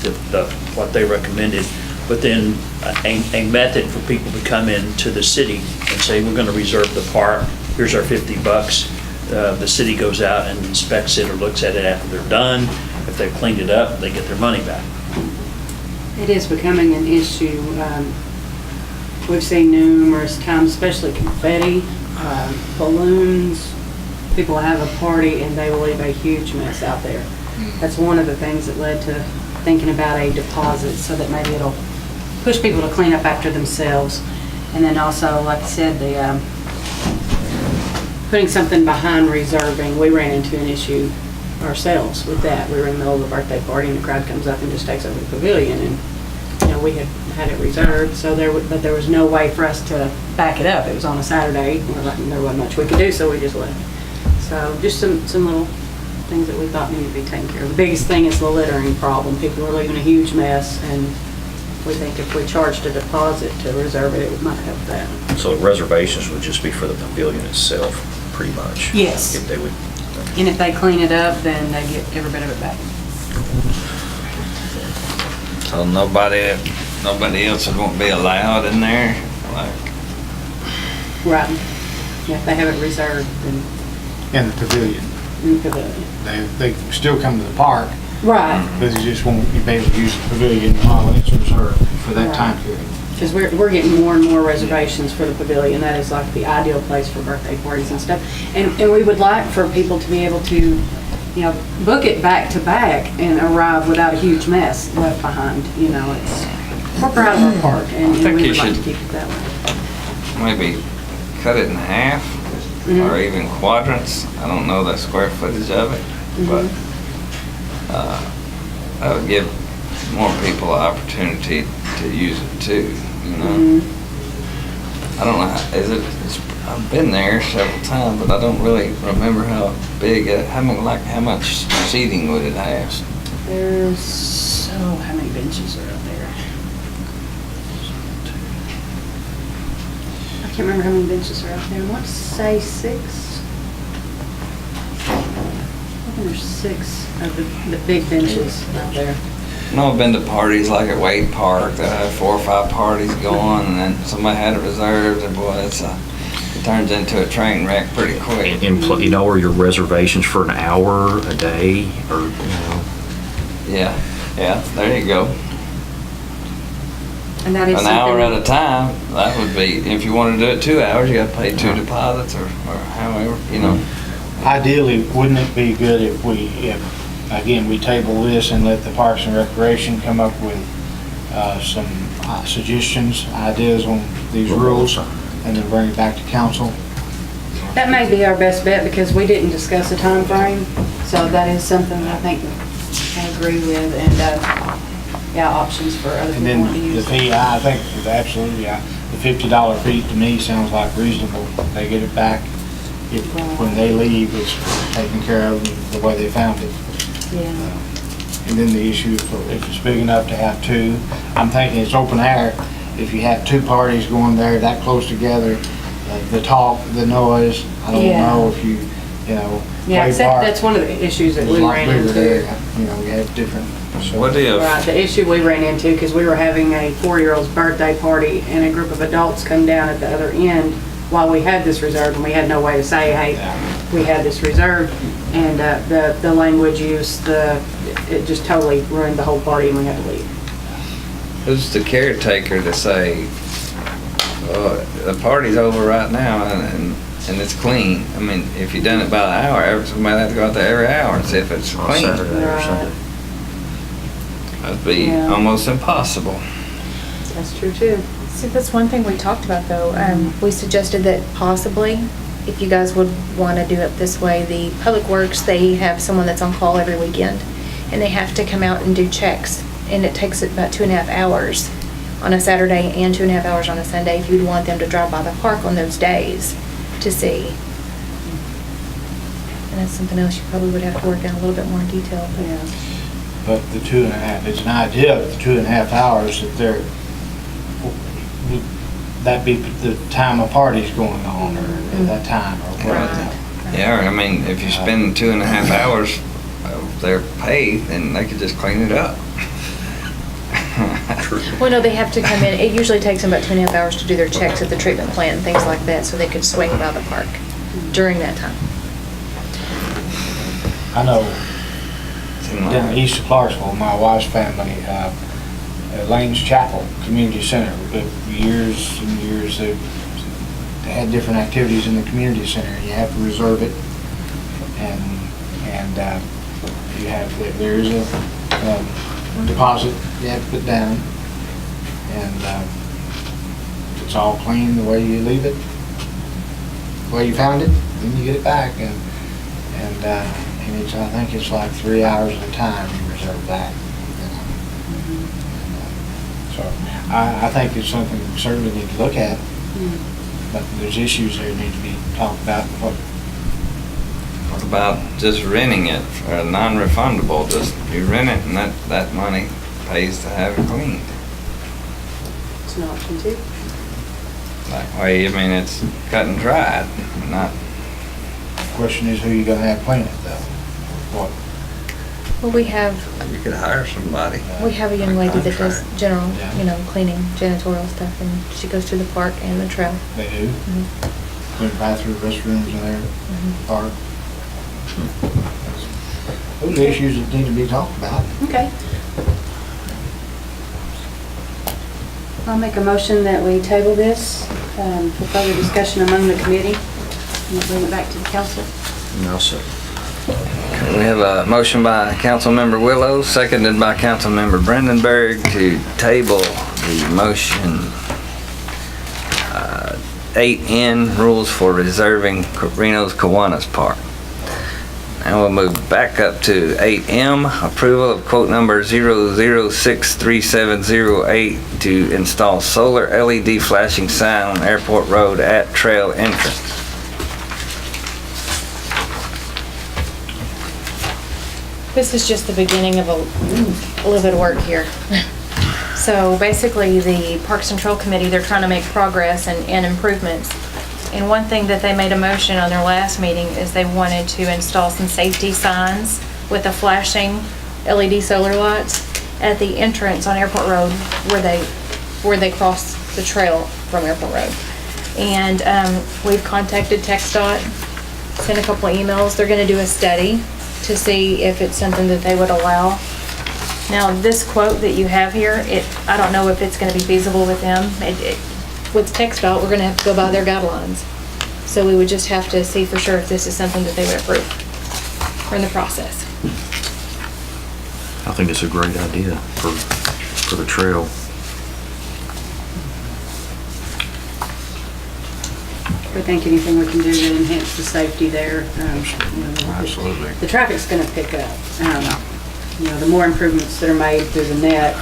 what they recommended. But then a method for people to come into the city and say, we're going to reserve the park, here's our $50. The city goes out and inspects it or looks at it after they're done. If they've cleaned it up, they get their money back. It is becoming an issue. We've seen numerous times, especially confetti, balloons. People have a party and they will leave a huge mess out there. That's one of the things that led to thinking about a deposit, so that maybe it'll push people to clean up after themselves. And then also, like I said, the putting something behind reserving. We ran into an issue ourselves with that. We were in the middle of a birthday party and the crowd comes up and just takes over the pavilion, and we had it reserved, so but there was no way for us to back it up. It was on a Saturday, and there wasn't much we could do, so we just left. So just some little things that we thought needed to be taken care of. The biggest thing is the littering problem. People are leaving a huge mess, and we think if we charged a deposit to reserve it, it might help that. So reservations would just be for the pavilion itself, pretty much? Yes. If they would, And if they clean it up, then they get every bit of it back. So nobody else won't be allowed in there? Like, Right. Yeah, if they have it reserved, then In the pavilion. in the pavilion. They can still come to the park, Right. but they just won't be able to use the pavilion while it's reserved for that time period. Because we're getting more and more reservations for the pavilion. That is like the ideal place for birthday parties and stuff. And we would like for people to be able to, book it back to back and arrive without a huge mess left behind. We're proud of our park and think we you would like to should- keep it that way. maybe cut it in half or even quadrants. I don't know the square footage of it, but that would give more people an opportunity to use it too, I don't know, I've been there several times, but I don't really remember how big, how much seating would it have? There's, how many benches are out there? I can't remember how many benches are out there. I want to say 6. I think there's 6 of the big benches out there. No, I've been to parties like at Wade Park that had 4 or 5 parties going, and then somebody had it reserved, and boy, it turns into a train wreck pretty quick. and are your reservations for an hour a day, or, Yeah, there you go. And that is An hour at something. a time, that would be, if you want to do it 2 hours, you got to pay 2 deposits or however, Ideally, wouldn't it be good if again, we table this and let the Parks and Recreation come up with some suggestions, ideas on these rules, and then bring it back to council? That may be our best bet because we didn't discuss a time frame. So that is something that I think I agree with and, options for other And people then wanting to the use. fee, I think, is absolutely, the $50 fee to me sounds like reasonable. They get it back. When they leave, it's taken care of the way they found it. Yeah. And then the issue, if it's big enough to have 2, I'm thinking it's open air. If you have 2 parties going there that close together, the talk, the noise, I don't know if you Yeah, Wade except Park that's one of the issues that is a we lot ran bigger into. there. We have different. What if, Right, the issue we ran into, because we were having a 4-year-old's birthday party and a group of adults come down at the other end while we had this reserved, and we had no way to say, hey, we had this reserved, and the language use, it just totally ruined the whole party and we had to leave. who's the caretaker to say, the party's over right now and it's clean? I mean, if you done it by the hour, somebody have to go out there every hour and see if it's on clean. Saturday or something. That'd be Yeah. almost impossible. That's true too. See, that's one thing we talked about though. We suggested that possibly, if you guys would want to do it this way, the Public Works, they have someone that's on call every weekend and they have to come out and do checks. And it takes about 2.5 hours on a Saturday and 2.5 hours on a Sunday if you'd want them to drive by the park on those days to see. And that's something else you probably would have to work out a little bit more in detail. But Yeah. But the 2.5, it's an idea of the 2.5 hours that'd be the time a party's going on or at that time or whatever. Yeah, I mean, if you spend 2.5 hours of their pay, then they could just clean it up. Well, no, they have to come in. It usually takes them about 2.5 hours to do their checks at the treatment plant and things like that, so they could swing by the park during that time. I know down east of Clarksville, my wife's family, Lane's Chapel Community Center, years and years, they had different activities in the community center. You have to reserve it, and you have, there is a deposit you have to put down, and if it's all clean the way you leave it, the way you found it, then you get it back, and it's, I think it's like 3 hours at a time you reserve that. So I think it's something we certainly need to look at, but there's issues there need to be talked about. What about just renting it, or non-refundable, just you rent it and that money pays to have it cleaned? It's an option too. That way, I mean, it's cut and dried, not, Question is, who you gonna have clean it though? What? Well, we have you could hire somebody. a young lady that does Contract. general, Yeah. cleaning, janitorial stuff, and she goes to the park and the trail. They do? Clean bathrooms, restrooms in there, park? Those are issues that need to be talked about. Okay. I'll make a motion that we table this for further discussion among the committee, and we'll bring it back to the council. No, sir. We have a motion by Councilmember Willows, seconded by Councilmember Brandenburg to table the motion 8N, rules for reserving Reno's Kiwanis Park. And we'll move back up to 8M, approval of quote number 0063708 to install solar LED flashing sign on Airport Road at trail entrance. This is just the beginning of a little bit of work here. So basically, the Parks and Trail Committee, they're trying to make progress and improvements. And one thing that they made a motion on their last meeting is they wanted to install some safety signs with the flashing LED solar lights at the entrance on Airport Road where they cross the trail from Airport Road. And we've contacted TxDOT, sent a couple of emails. They're gonna do a study to see if it's something that they would allow. Now, this quote that you have here, I don't know if it's gonna be feasible with them. With TxDOT, we're gonna have to go by their guidelines. So we would just have to see for sure if this is something that they would approve. We're in the process. I think it's a great idea for the trail. We think anything we can do to enhance the safety there. Absolutely. The traffic's gonna pick up. The more improvements that are made through the net,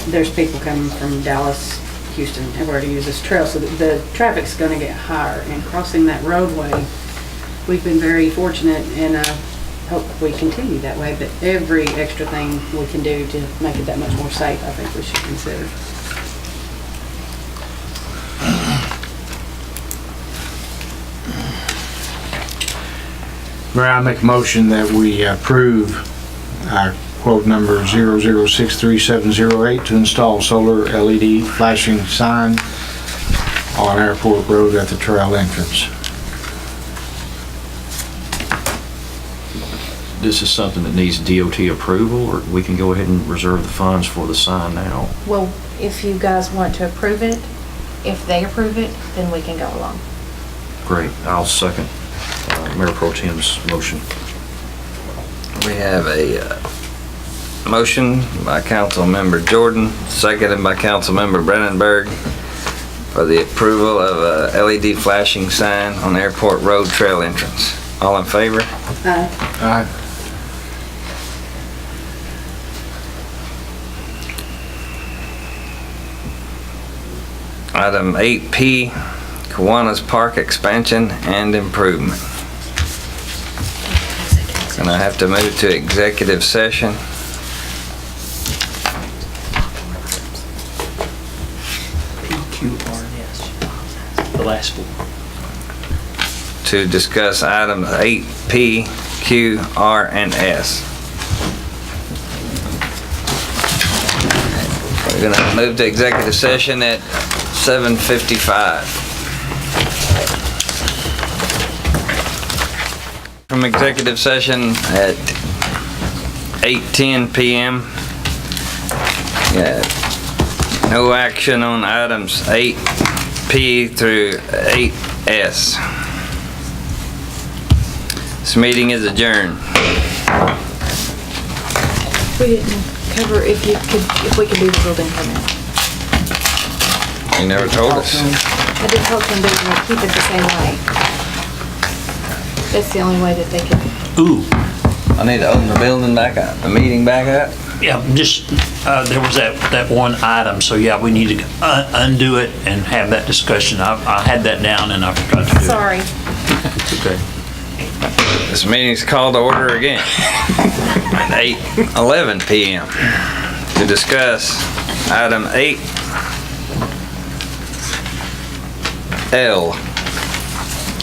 there's people coming from Dallas, Houston, everywhere to use this trail, so the traffic's gonna get higher. And crossing that roadway, we've been very fortunate and hope we continue that way, but every extra thing we can do to make it that much more safe, I think we should consider. Mayor, I make a motion that we approve our quote number 0063708 to install solar LED flashing sign on Airport Road at the trail entrance. This is something that needs DOT approval, or we can go ahead and reserve the funds for the sign now? Well, if you guys want to approve it, if they approve it, then we can go along. Great, I'll second Mayor Pro Tem's motion. We have a motion by Councilmember Jordan, seconded by Councilmember Brandenburg for the approval of a LED flashing sign on Airport Road trail entrance. All in favor? Aye. Item 8P, Kiwanis Park expansion and improvement. And I have to move to executive session. The last four. To discuss items 8P, Q, R, and S. We're gonna move to executive session at 7:55. From executive session at 8:10 p.m. Yeah. No action on items 8P through 8S. This meeting is adjourned. We didn't cover if we could do the building permit. You never told us. I did help them keep it the same way. That's the only way that they can. Ooh. I need to open the building back up, the meeting back up. Yeah, just, there was that one item, so yeah, we need to undo it and have that discussion. I had that down and I forgot to do it. Sorry. It's okay. This meeting's called to order again at 8:11 p.m. to discuss item 8 8L.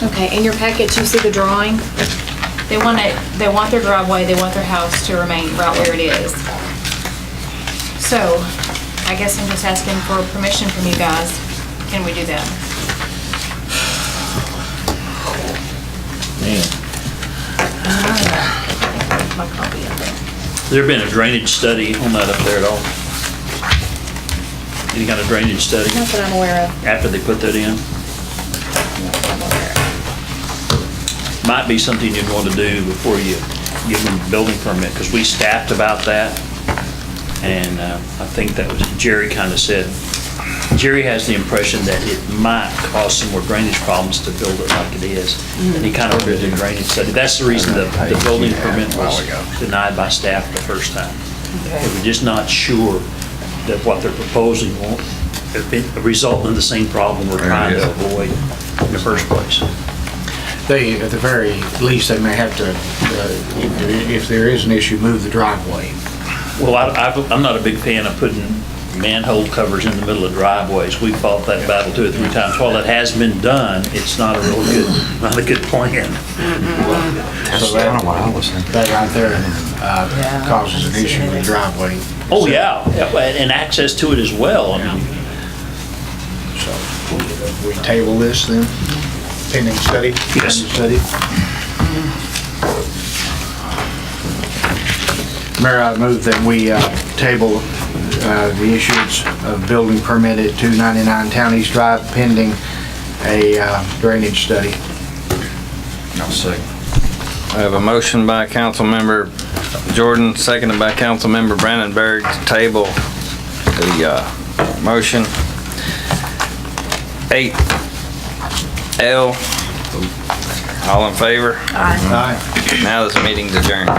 Okay, in your package, you see the drawing? They want their driveway, they want their house to remain right where it is. So, I guess I'm just asking for permission from you guys. Can we do that? My copy of it. There been a drainage study on that up there at all? Any kind of drainage study Not that I'm aware of. after they put that in? Might be something you'd want to do before you give them a building permit, because we staffed about that. And I think that was, Jerry kind of said, Jerry has the impression that it might cause some more drainage problems to build it like it is. And he kind of did a drainage study. That's the reason the building permit was denied by staff the first time. They were just not sure that what they're proposing won't result in the same problem we're trying to avoid in the first place. They, at the very least, they may have to, if there is an issue, move the driveway. Well, I'm not a big fan of putting manhole covers in the middle of driveways. We fought that battle 2 or 3 times. While it has been done, it's not a real good, not a good plan. So that right there causes an issue with the driveway. Oh, yeah, and access to it as well. I mean, So we table this then, pending study? Yes. Pending study. Mayor, I move that we table the issuance of building permit at 299 Town East Drive pending a drainage study. I'll second. I have a motion by Councilmember Jordan, seconded by Councilmember Brandenburg to table the motion. 8L. All in favor? Aye. Now this meeting's adjourned.